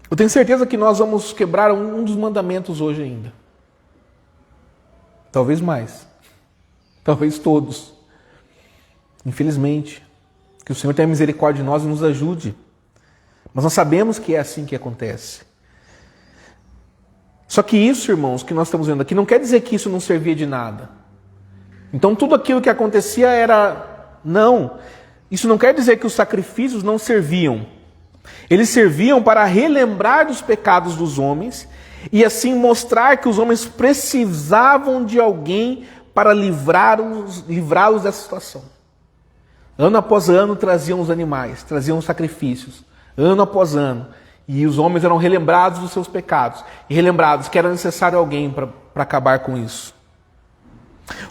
Eu tenho certeza que nós vamos quebrar um dos mandamentos hoje ainda. Talvez mais. Talvez todos. Infelizmente. Que o Senhor tenha misericórdia de nós e nos ajude. Mas nós sabemos que é assim que acontece. Só que isso, irmãos, que nós estamos vendo aqui, não quer dizer que isso não servia de nada. Então tudo aquilo que acontecia era... Não. Isso não quer dizer que os sacrifícios não serviam Eles serviam para relembrar dos pecados dos homens e assim mostrar que os homens precisavam de alguém para livrá-los dessa situação. Ano após ano traziam os animais, traziam os sacrifícios, ano após ano. E os homens eram relembrados dos seus pecados e relembrados que era necessário alguém para acabar com isso.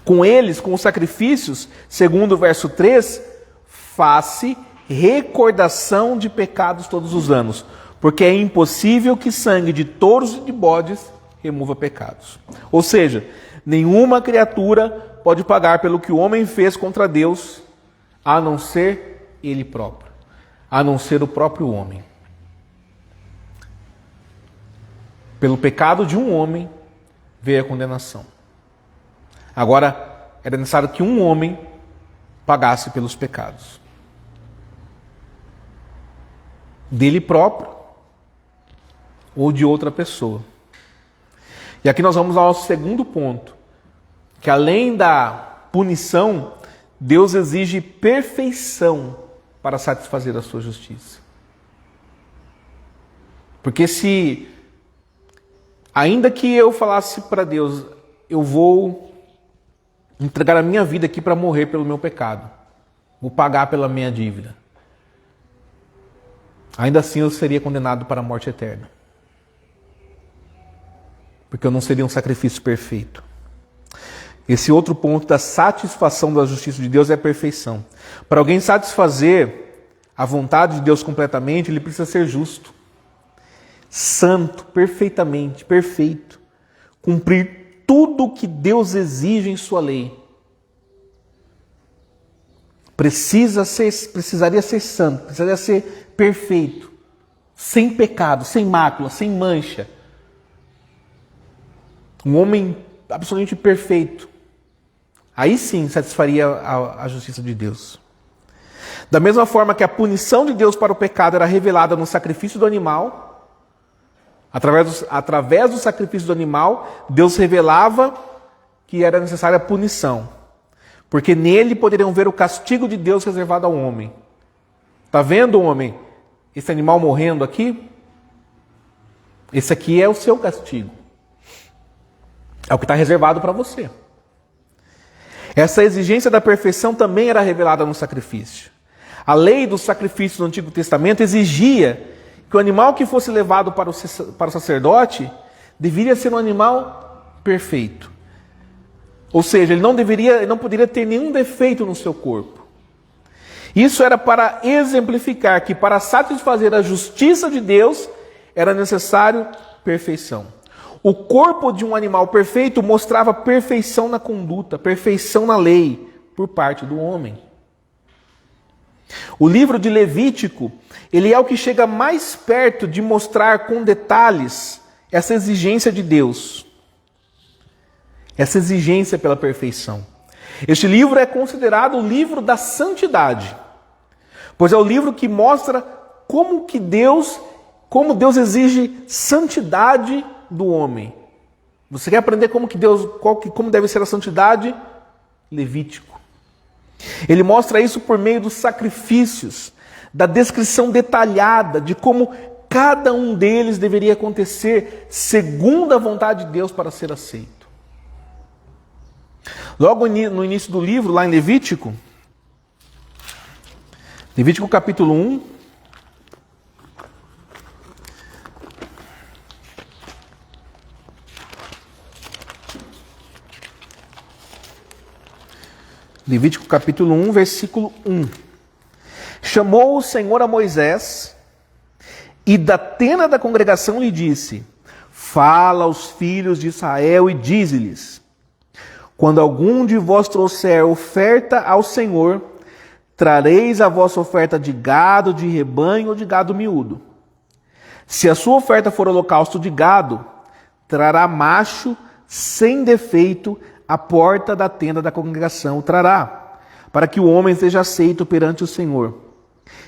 Com eles, com os sacrifícios, segundo o verso 3, faz-se recordação de pecados todos os anos, porque é impossível que sangue de touros e de bodes remova pecados. Ou seja, nenhuma criatura pode pagar pelo que o homem fez contra Deus, a não ser ele próprio, a não ser o próprio homem. Pelo pecado de um homem veio a condenação. Agora, era necessário que um homem pagasse pelos pecados dele próprio ou de outra pessoa. E aqui nós vamos ao segundo ponto, que além da punição, Deus exige perfeição para satisfazer a sua justiça. Porque se, ainda que eu falasse para Deus, eu vou entregar a minha vida aqui para morrer pelo meu pecado, vou pagar pela minha dívida, ainda assim eu seria condenado para a morte eterna. Porque eu não seria um sacrifício perfeito. Esse outro ponto da satisfação da justiça de Deus é a perfeição. Para alguém satisfazer a vontade de Deus completamente, ele precisa ser justo, santo, perfeitamente, perfeito, cumprir tudo o que Deus exige em sua lei. Precisaria ser santo, precisaria ser perfeito, sem pecado, sem mácula, sem mancha. Um homem absolutamente perfeito. Aí sim satisfaria a justiça de Deus. Da mesma forma que a punição de Deus para o pecado era revelada no sacrifício do animal, através do sacrifício do animal, Deus revelava que era necessária a punição. Porque nele poderiam ver o castigo de Deus reservado ao homem. Está vendo, homem, esse animal morrendo aqui? Esse aqui é o seu castigo. É o que está reservado para você. Essa exigência da perfeição também era revelada no sacrifício. A lei do sacrifício do Antigo Testamento exigia que o animal que fosse levado para o sacerdote deveria ser um animal perfeito. Ou seja, ele não poderia ter nenhum defeito no seu corpo. Isso era para exemplificar que para satisfazer a justiça de Deus era necessário perfeição. O corpo de um animal perfeito mostrava perfeição na conduta, perfeição na lei, por parte do homem. O livro de Levítico, ele é o que chega mais perto de mostrar com detalhes essa exigência de Deus. Essa exigência pela perfeição. Este livro é considerado o livro da santidade, pois é o livro que mostra como Deus exige santidade do homem. Você quer aprender como deve ser a santidade? Levítico. Ele mostra isso por meio dos sacrifícios, da descrição detalhada de como cada um deles deveria acontecer segundo a vontade de Deus para ser aceito. Logo no início do livro, lá em Levítico capítulo 1, Levítico capítulo 1, versículo 1. Chamou o Senhor a Moisés e da tenda da congregação lhe disse: fala aos filhos de Israel e dize-lhes: quando algum de vós trouxer oferta ao Senhor, trareis a vossa oferta de gado, de rebanho ou de gado miúdo. Se a sua oferta for holocausto de gado, trará macho sem defeito, a porta da tenda da congregação trará, para que o homem seja aceito perante o Senhor.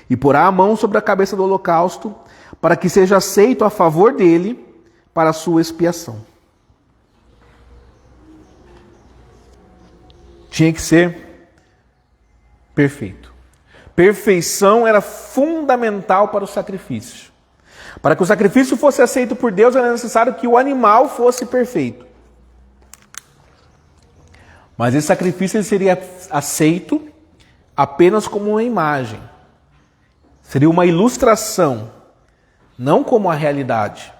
E porá a mão sobre a cabeça do holocausto, para que seja aceito a favor dele, para a sua expiação. Tinha que ser perfeito. perfeição era fundamental para o sacrifício. Para que o sacrifício fosse aceito por Deus, era necessário que o animal fosse perfeito. Mas esse sacrifício ele seria aceito apenas como uma imagem. Seria uma ilustração, não como a realidade.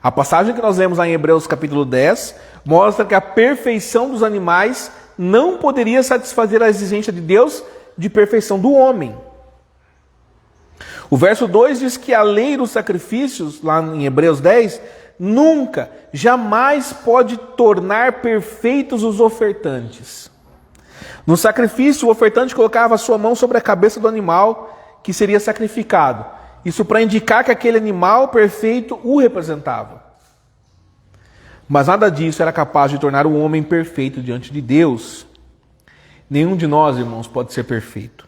A passagem que nós lemos lá em Hebreus capítulo 10 mostra que a perfeição dos animais não poderia satisfazer a exigência de Deus de perfeição do homem. O verso 2 diz que a lei dos sacrifícios, lá em Hebreus 10, nunca, jamais pode tornar perfeitos os ofertantes. No sacrifício, o ofertante colocava a sua mão sobre a cabeça do animal que seria sacrificado. Isso para indicar que aquele animal perfeito o representava. Mas nada disso era capaz de tornar o homem perfeito diante de Deus. Nenhum de nós, irmãos, pode ser perfeito.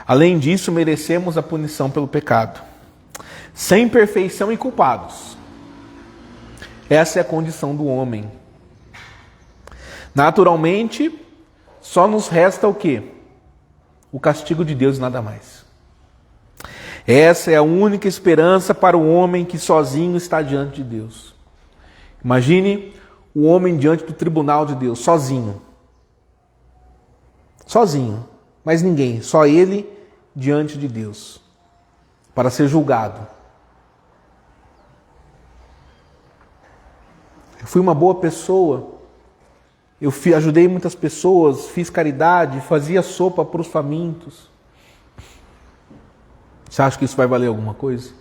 Além disso, merecemos a punição pelo pecado. Sem perfeição e culpados. Essa é a condição do homem. Naturalmente, só nos resta o quê? O castigo de Deus e nada mais. Essa é a única esperança para o homem que sozinho está diante de Deus. Imagine o homem diante do tribunal de Deus, sozinho. Sozinho, mas ninguém, só ele diante de Deus, para ser julgado. Eu fui uma boa pessoa, eu ajudei muitas pessoas, fiz caridade, fazia sopa para os famintos. Você acha que isso vai valer alguma coisa?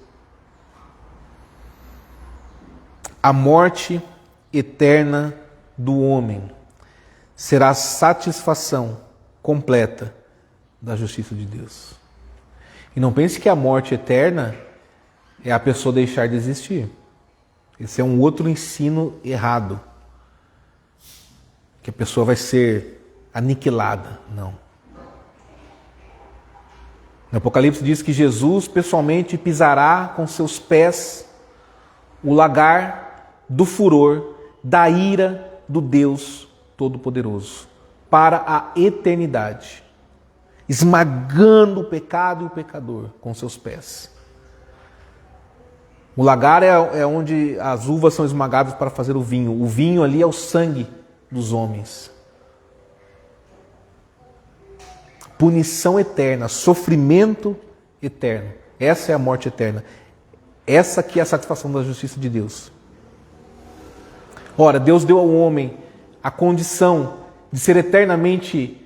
A morte eterna do homem será a satisfação completa da justiça de Deus. E não pense que a morte eterna é a pessoa deixar de existir. Esse é um outro ensino errado. Que a pessoa vai ser aniquilada. Não. No Apocalipse diz que Jesus pessoalmente pisará com seus pés o lagar do furor, da ira do Deus Todo-Poderoso, para a eternidade, esmagando o pecado e o pecador com seus pés. O lagar é onde as uvas são esmagadas para fazer o vinho. O vinho ali é o sangue dos homens. Punição eterna, sofrimento eterno. Essa é a morte eterna. Essa que é a satisfação da justiça de Deus. Ora, Deus deu ao homem a condição de ser eternamente,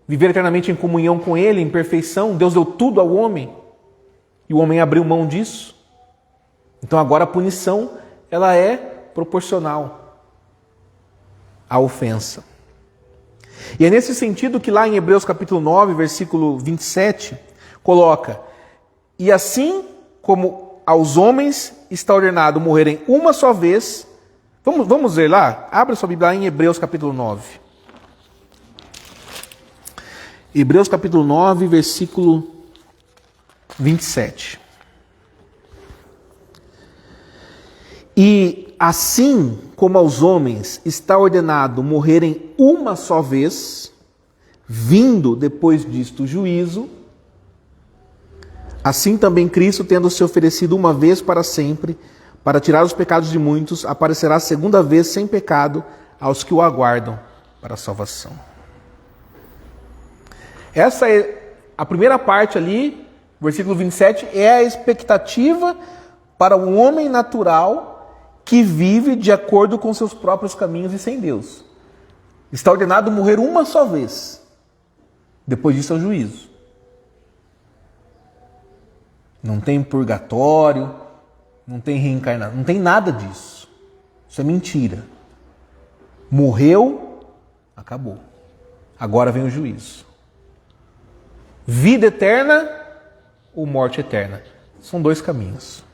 viver eternamente em comunhão com Ele, em perfeição. Deus deu tudo ao homem. E o homem abriu mão disso. Então agora a punição, ela é proporcional à ofensa. E é nesse sentido que lá em Hebreus capítulo 9, versículo 27, coloca: e assim como aos homens está ordenado morrerem uma só vez. Vamos ver lá? Abra sua Bíblia lá em Hebreus capítulo 9. Hebreus capítulo 9, versículo 27. E assim como aos homens está ordenado morrerem uma só vez, vindo depois disto o juízo, assim também Cristo, tendo se oferecido uma vez para sempre, para tirar os pecados de muitos, aparecerá a segunda vez sem pecado aos que o aguardam para a salvação. Essa é a primeira parte ali, versículo 27, é a expectativa para o homem natural que vive de acordo com seus próprios caminhos e sem Deus. Está ordenado morrer uma só vez. Depois disso é o juízo. Não tem purgatório, não tem reencarnação, não tem nada disso. Isso é mentira. Morreu, acabou. Agora vem o juízo. Vida eterna ou morte eterna. São dois caminhos.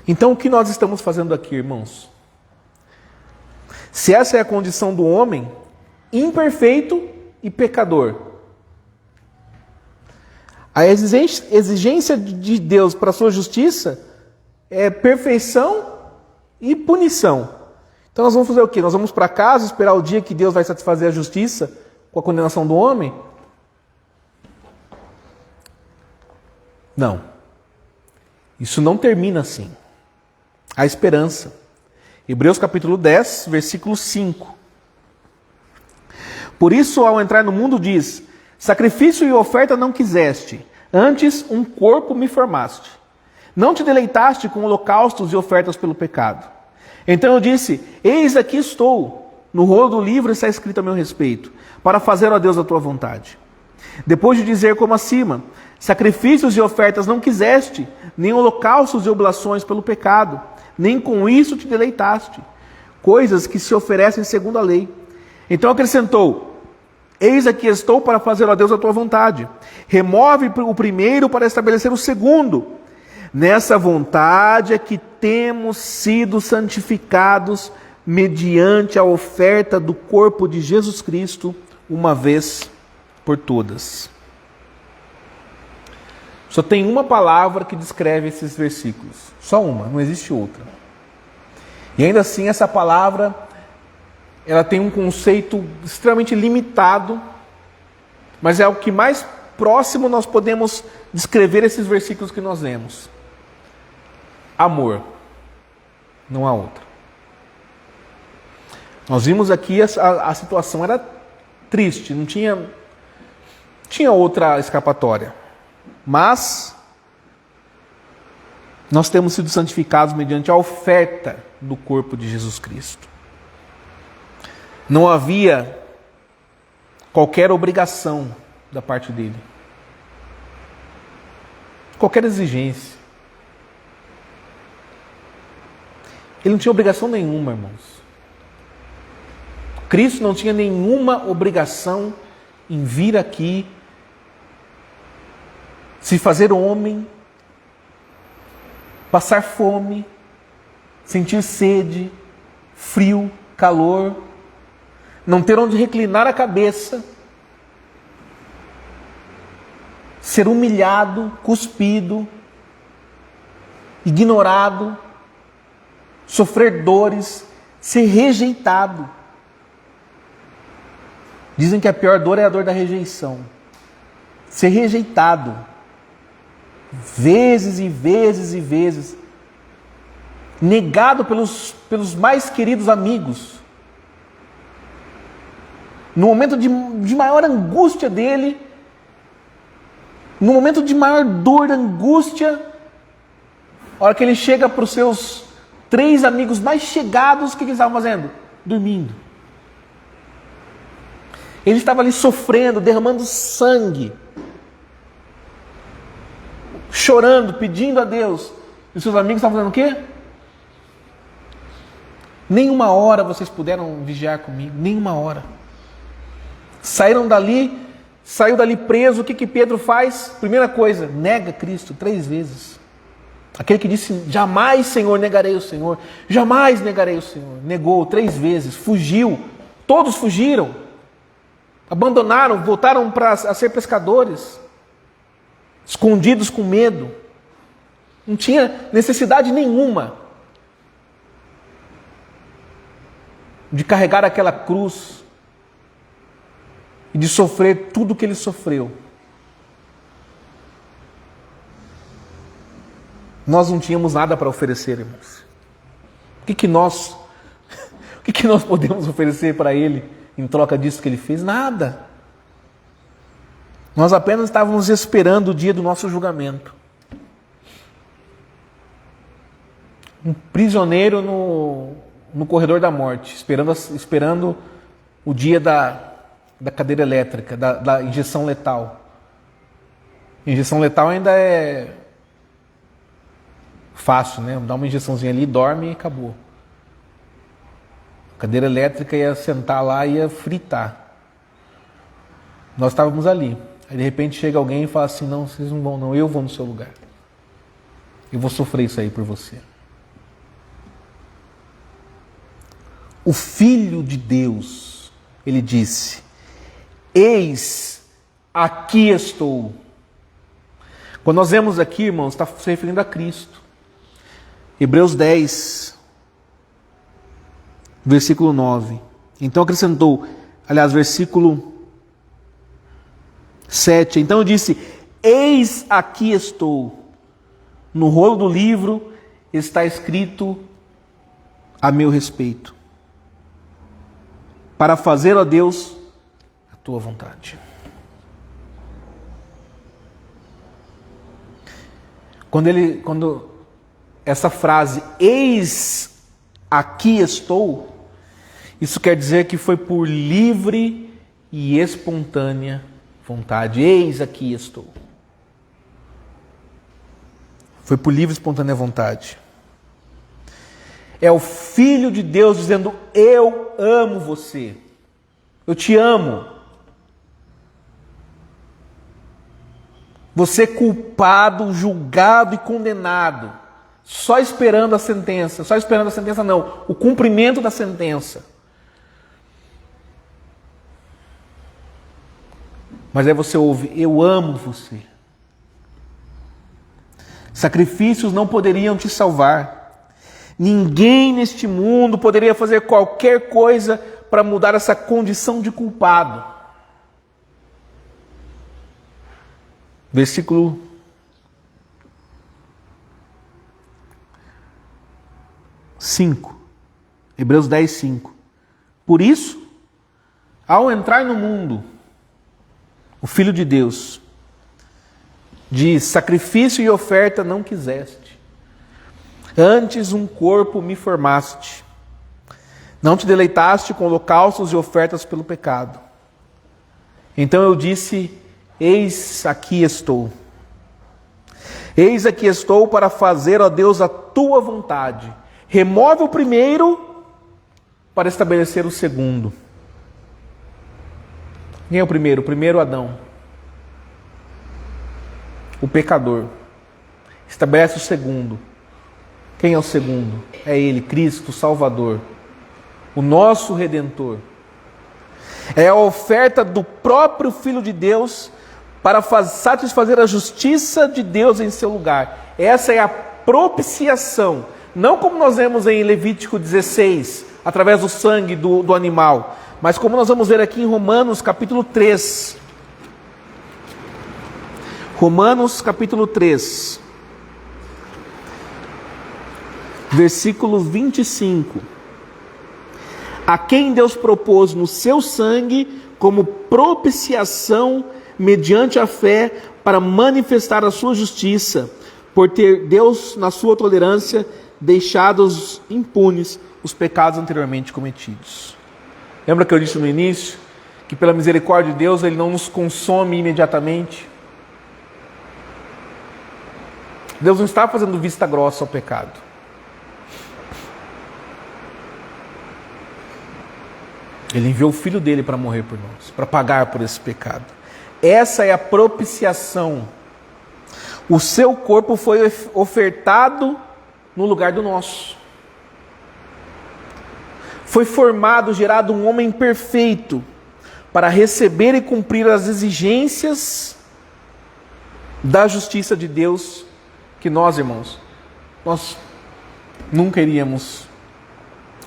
Então o que nós estamos fazendo aqui, irmãos? Se essa é a condição do homem, imperfeito e pecador, a exigência de Deus para a sua justiça é perfeição e punição. Então nós vamos fazer o quê? Nós vamos para casa esperar o dia que Deus vai satisfazer a justiça com a condenação do homem? Não. Isso não termina assim. Há esperança. Hebreus capítulo 10, versículo 5. Por isso, ao entrar no mundo, diz: sacrifício e oferta não quiseste, antes um corpo me formaste. Não te deleitaste com holocaustos e ofertas pelo pecado. Então eu disse: eis aqui estou, no rolo do livro está escrito a meu respeito, para fazer, ó Deus, a tua vontade. Depois de dizer como acima: sacrifícios e ofertas não quiseste, nem holocaustos e oblações pelo pecado, nem com isso te deleitaste, coisas que se oferecem segundo a lei. Então acrescentou: eis aqui estou para fazer, ó Deus, a tua vontade. Remove o primeiro para estabelecer o segundo. Nessa vontade é que temos sido santificados mediante a oferta do corpo de Jesus Cristo, uma vez por todas. Só tem uma palavra que descreve esses versículos. Só uma, não existe outra. E ainda assim essa palavra, ela tem um conceito extremamente limitado, mas é o que mais próximo nós podemos descrever esses versículos que nós lemos. Amor. Não há outra. Nós vimos aqui a situação era triste, não tinha outra escapatória. Mas nós temos sido santificados mediante a oferta do corpo de Jesus Cristo. Não havia qualquer obrigação da parte dele. Qualquer exigência. Ele não tinha obrigação nenhuma, irmãos. Cristo não tinha nenhuma obrigação em vir aqui, se fazer homem, passar fome, sentir sede, frio, calor, não ter onde reclinar a cabeça, ser humilhado, cuspido, ignorado, sofrer dores, ser rejeitado. Dizem que a pior dor é a dor da rejeição. Ser rejeitado. Vezes e vezes e vezes. Negado pelos mais queridos amigos. No momento de maior angústia dele, no momento de maior dor, angústia, a hora que ele chega para os seus 3 amigos mais chegados, o que eles estavam fazendo? Dormindo. Ele estava ali sofrendo, derramando sangue, chorando, pedindo a Deus. E os seus amigos estavam fazendo o quê? Nenhuma hora vocês puderam vigiar comigo, nenhuma hora. Saiu dali preso, o que Pedro faz? Primeira coisa, nega Cristo 3 vezes. Aquele que disse: jamais, Senhor, negarei o Senhor. Jamais negarei o Senhor. Negou 3 vezes, fugiu. Todos fugiram. Abandonaram, voltaram a ser pescadores. Escondidos com medo. Não tinha necessidade nenhuma de carregar aquela cruz e de sofrer tudo o que ele sofreu. Nós não tínhamos nada para oferecer, irmãos. O que nós podemos oferecer para ele em troca disso que ele fez? Nada. Nós apenas estávamos esperando o dia do nosso julgamento. Um prisioneiro no corredor da morte, esperando o dia da cadeira elétrica, da injeção letal. Injeção letal ainda é fácil, né? Dá uma injeçãozinha ali, dorme e acabou. A cadeira elétrica ia sentar lá e ia fritar. Nós estávamos ali. Aí de repente chega alguém e fala assim: não, vocês não vão não, eu vou no seu lugar. Eu vou sofrer isso aí por você. O Filho de Deus, ele disse: eis, aqui estou. Quando nós vemos aqui, irmãos, está se referindo a Cristo. Hebreus 10, versículo 9. Então acrescentou, aliás, versículo 7. Então eu disse: eis aqui estou. No rolo do livro está escrito a meu respeito, para fazer, ó Deus, a tua vontade. Quando essa frase, eis aqui estou, isso quer dizer que foi por livre e espontânea vontade. Eis aqui estou. Foi por livre e espontânea vontade. É o Filho de Deus dizendo: eu amo você. Eu te amo. Você culpado, julgado e condenado. Só esperando a sentença. Só esperando a sentença não. O cumprimento da sentença. Mas aí você ouve: eu amo você. Sacrifícios não poderiam te salvar. Ninguém neste mundo poderia fazer qualquer coisa para mudar essa condição de culpado. Versículo 5. Hebreus 10, 5. Por isso, ao entrar no mundo, o Filho de Deus diz: sacrifício e oferta não quiseste, antes um corpo me formaste. Não te deleitaste com holocaustos e ofertas pelo pecado. Então eu disse: eis aqui estou. Eis aqui estou para fazer, ó Deus, a tua vontade. Remove o primeiro para estabelecer o segundo. Quem é o primeiro? O primeiro Adão, o pecador. Estabelece o segundo. Quem é o segundo? É Ele, Cristo, Salvador, o nosso Redentor. É a oferta do próprio Filho de Deus para satisfazer a justiça de Deus em seu lugar. Essa é a propiciação. Não como nós vemos em Levítico 16, através do sangue do animal, mas como nós vamos ver aqui em Romanos capítulo 3. Romanos capítulo 3, versículo 25. A quem Deus propôs no seu sangue como propiciação mediante a fé para manifestar a sua justiça, por ter Deus, na sua tolerância, deixados impunes os pecados anteriormente cometidos. Lembra que eu disse no início que pela misericórdia de Deus Ele não nos consome imediatamente? Deus não está fazendo vista grossa ao pecado. Ele enviou o Filho dele para morrer por nós, para pagar por esse pecado. Essa é a propiciação. O seu corpo foi ofertado no lugar do nosso. Foi formado, gerado um homem perfeito para receber e cumprir as exigências da justiça de Deus que nós, irmãos, nós nunca iríamos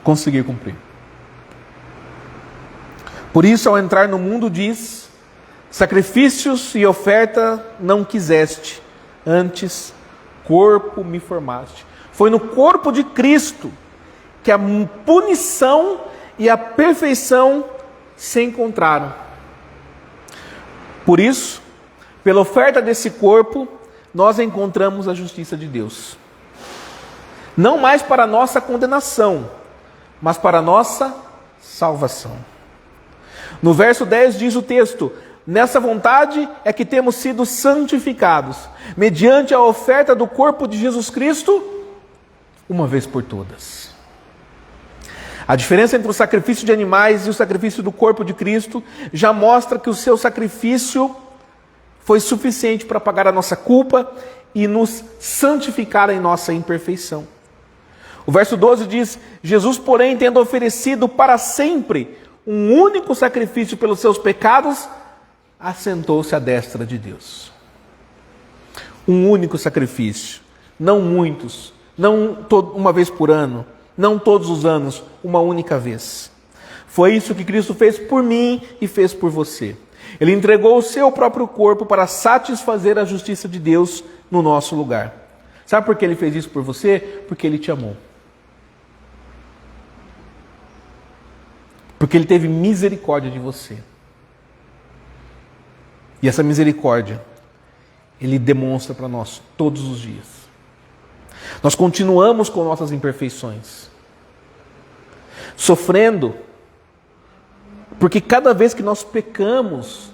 conseguir cumprir. Por isso, ao entrar no mundo, diz: sacrifícios e oferta não quiseste, antes corpo me formaste. Foi no corpo de Cristo que a punição e a perfeição se encontraram. Por isso, pela oferta desse corpo, nós encontramos a justiça de Deus. Não mais para a nossa condenação, mas para a nossa salvação. No verso 10 diz o texto: nessa vontade é que temos sido santificados, mediante a oferta do corpo de Jesus Cristo, uma vez por todas. A diferença entre o sacrifício de animais e o sacrifício do corpo de Cristo já mostra que o seu sacrifício foi suficiente para pagar a nossa culpa e nos santificar em nossa imperfeição. O verso 12 diz: Jesus, porém, tendo oferecido para sempre um único sacrifício pelos seus pecados, assentou-se à destra de Deus. Um único sacrifício, não muitos, não uma vez por ano, não todos os anos, uma única vez. Foi isso que Cristo fez por mim e fez por você. Ele entregou o seu próprio corpo para satisfazer a justiça de Deus no nosso lugar. Sabe por que ele fez isso por você? Porque ele te amou. Porque ele teve misericórdia de você. E essa misericórdia, ele demonstra para nós todos os dias. Nós continuamos com nossas imperfeições, sofrendo, porque cada vez que nós pecamos,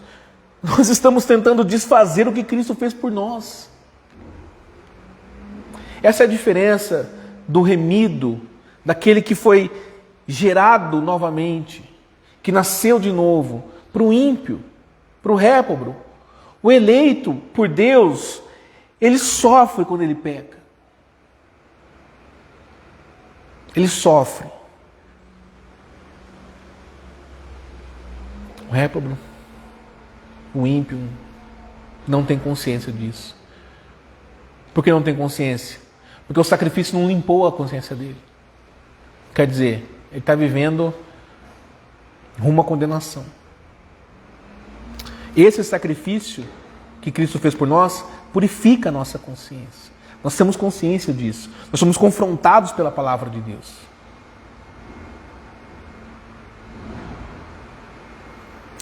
nós estamos tentando desfazer o que Cristo fez por nós. Essa é a diferença do remido, daquele que foi gerado novamente, que nasceu de novo, para o ímpio, para o réprobo. O eleito por Deus, ele sofre quando ele peca. Ele sofre. O réprobo, o ímpio, não tem consciência disso. Por que não tem consciência? Porque o sacrifício não limpou a consciência dele. Quer dizer, ele está vivendo rumo à condenação. Esse sacrifício que Cristo fez por nós purifica a nossa consciência. Nós temos consciência disso. Nós somos confrontados pela palavra de Deus.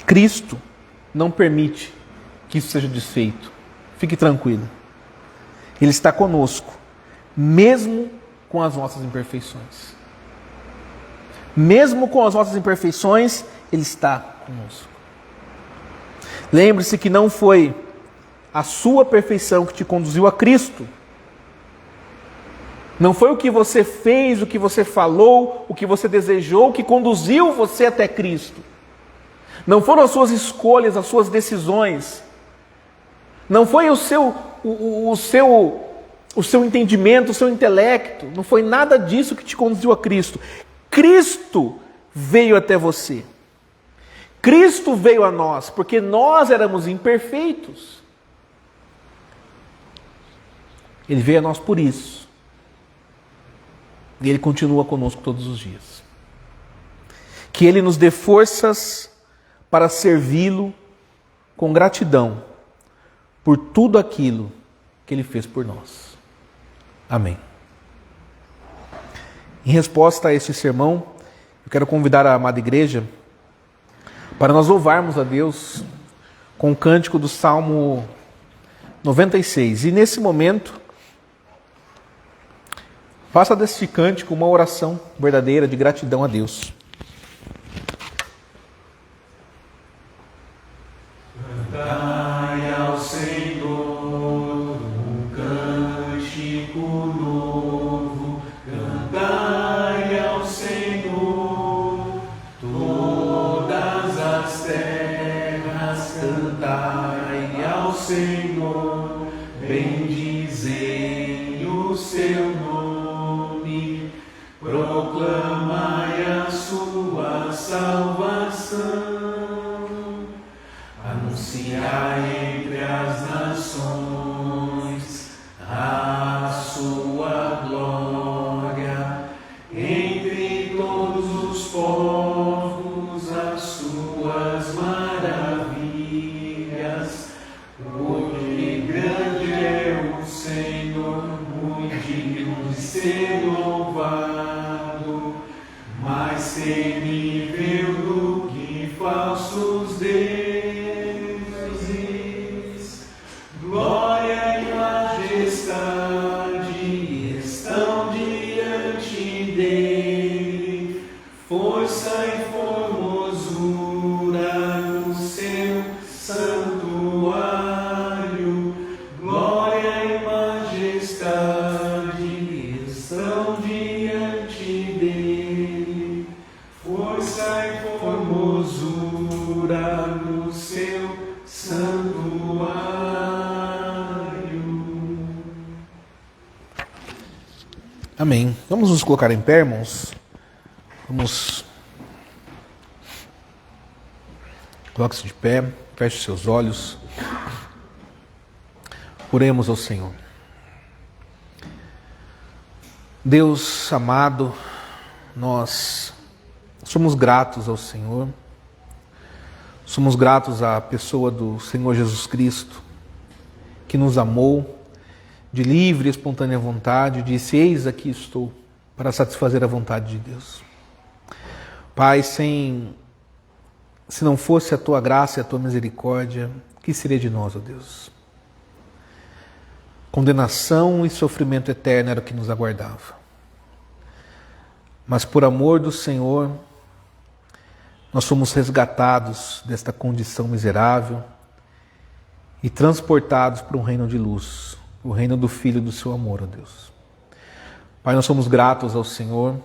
Cristo não permite que isso seja desfeito. Fique tranquilo. Ele está conosco, mesmo com as nossas imperfeições. Mesmo com as nossas imperfeições, Ele está conosco. Lembre-se que não foi a sua perfeição que te conduziu a Cristo. Não foi o que você fez, o que você falou, o que você desejou, que conduziu você até Cristo. Não foram as suas escolhas, as suas decisões. Não foi o seu entendimento, o seu intelecto. Não foi nada disso que te conduziu a Cristo. Cristo veio até você. Cristo veio a nós, porque nós éramos imperfeitos. Ele veio a nós por isso. E Ele continua conosco todos os dias. Que Ele nos dê forças para servi-lo com gratidão por tudo aquilo que Ele fez por nós. Amém. Em resposta a este sermão, eu quero convidar a amada igreja para nós louvarmos a Deus com o cântico do Salmo 96. E nesse momento, faça deste cântico uma oração verdadeira de gratidão a Deus. Cantai ao Senhor um cântico novo, cantai ao Senhor todas as terras, cantai ao Senhor, bendizei o seu nome, proclamai a sua salvação. Anunciai entre as nações a sua glória, entre todos os povos as suas maravilhas. Porque grande é o Senhor, muito digno de ser louvado, mais temível do que falsos deuses. Glória e majestade estão diante dele, força e formosura no seu santuário. Glória e majestade estão diante dele, força e formosura no seu santuário. Amém. Vamos nos colocar em pé, irmãos. Vamos. Coloque-se de pé, feche os seus olhos. Oremos ao Senhor. Deus amado, nós somos gratos ao Senhor. Somos gratos à pessoa do Senhor Jesus Cristo, que nos amou de livre e espontânea vontade, disse: eis aqui estou, para satisfazer a vontade de Deus. Pai, se não fosse a tua graça e a tua misericórdia, o que seria de nós, ó Deus? Condenação e sofrimento eterno era o que nos aguardava. Mas por amor do Senhor, nós fomos resgatados desta condição miserável e transportados para um reino de luz, o reino do Filho do seu amor, ó Deus. Pai, nós somos gratos ao Senhor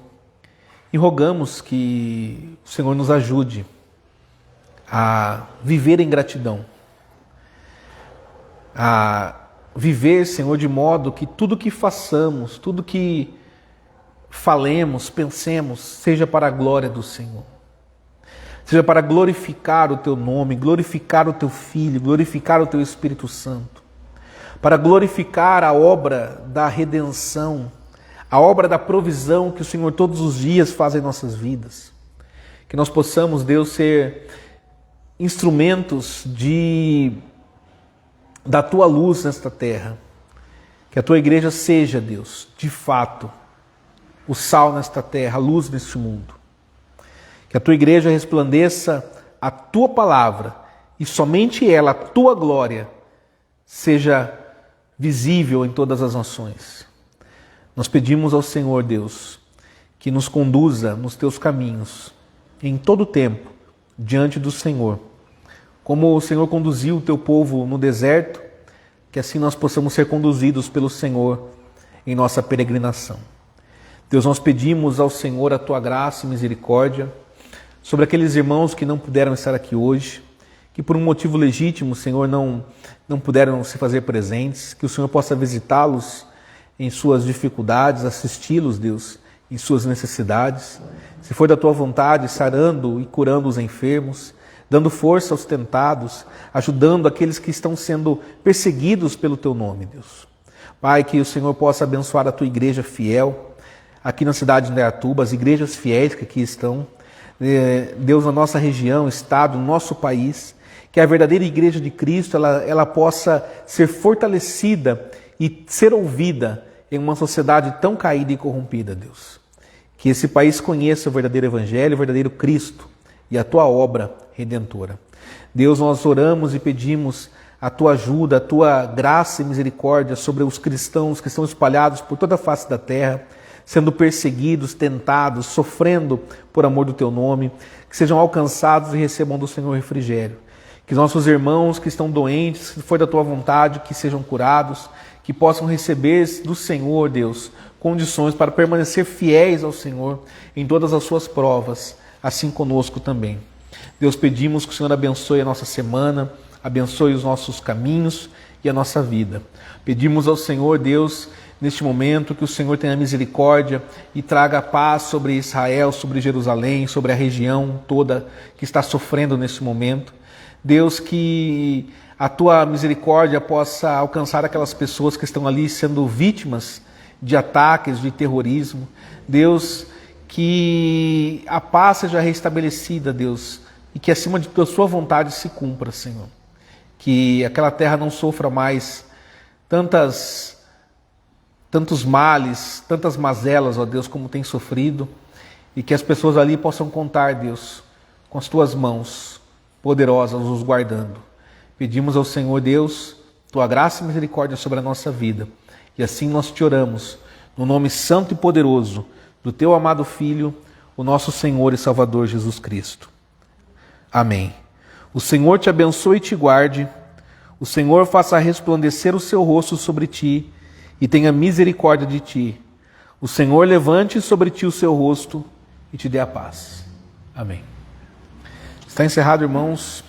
e rogamos que o Senhor nos ajude a viver em gratidão, a viver, Senhor, de modo que tudo que façamos, tudo que falemos, pensemos, seja para a glória do Senhor. Seja para glorificar o Teu nome, glorificar o Teu Filho, glorificar o Teu Espírito Santo. Para glorificar a obra da redenção, a obra da provisão que o Senhor todos os dias faz em nossas vidas. Que nós possamos, Deus, ser instrumentos da Tua luz nesta terra. Que a Tua igreja seja, Deus, de fato, o sal nesta terra, a luz neste mundo. Que a Tua igreja resplandeça a Tua palavra e somente ela, a Tua glória, seja visível em todas as nações. Nós pedimos ao Senhor, Deus, que nos conduza nos Teus caminhos, em todo o tempo, diante do Senhor. Como o Senhor conduziu o Teu povo no deserto, que assim nós possamos ser conduzidos pelo Senhor em nossa peregrinação. Deus, nós pedimos ao Senhor a Tua graça e misericórdia sobre aqueles irmãos que não puderam estar aqui hoje, que por um motivo legítimo, Senhor, não puderam se fazer presentes, que o Senhor possa visitá-los em suas dificuldades, assisti-los, Deus, em suas necessidades. Se for da Tua vontade, sarando e curando os enfermos, dando força aos tentados, ajudando aqueles que estão sendo perseguidos pelo Teu nome, Deus. Pai, que o Senhor possa abençoar a Tua igreja fiel, aqui na cidade de Indaiatuba, as igrejas fiéis que aqui estão, Deus, na nossa região, estado, no nosso país, que a verdadeira igreja de Cristo, ela possa ser fortalecida e ser ouvida em uma sociedade tão caída e corrompida, Deus. Que esse país conheça o verdadeiro Evangelho, o verdadeiro Cristo e a Tua obra redentora. Deus, nós oramos e pedimos a Tua ajuda, a Tua graça e misericórdia sobre os cristãos que estão espalhados por toda a face da terra, sendo perseguidos, tentados, sofrendo por amor do Teu nome, que sejam alcançados e recebam do Senhor refrigério. Que nossos irmãos que estão doentes, se for da Tua vontade, que sejam curados, que possam receber do Senhor, Deus, condições para permanecer fiéis ao Senhor em todas as suas provas, assim conosco também. Deus, pedimos que o Senhor abençoe a nossa semana, abençoe os nossos caminhos e a nossa vida. Pedimos ao Senhor, Deus, neste momento, que o Senhor tenha misericórdia e traga paz sobre Israel, sobre Jerusalém, sobre a região toda que está sofrendo neste momento. Deus, que a Tua misericórdia possa alcançar aquelas pessoas que estão ali sendo vítimas de ataques, de terrorismo. Deus, que a paz seja restabelecida, Deus, e que acima de Sua vontade se cumpra, Senhor. Que aquela terra não sofra mais tantos males, tantas mazelas, ó Deus, como tem sofrido, e que as pessoas ali possam contar, Deus, com as Tuas mãos poderosas os guardando. Pedimos ao Senhor, Deus, Tua graça e misericórdia sobre a nossa vida, e assim nós Te oramos, no nome santo e poderoso do Teu amado Filho, o nosso Senhor e Salvador Jesus Cristo. Amém. O Senhor te abençoe e te guarde, o Senhor faça resplandecer o seu rosto sobre ti e tenha misericórdia de ti. O Senhor levante sobre ti o seu rosto e te dê a paz. Amém. Está encerrado, irmãos.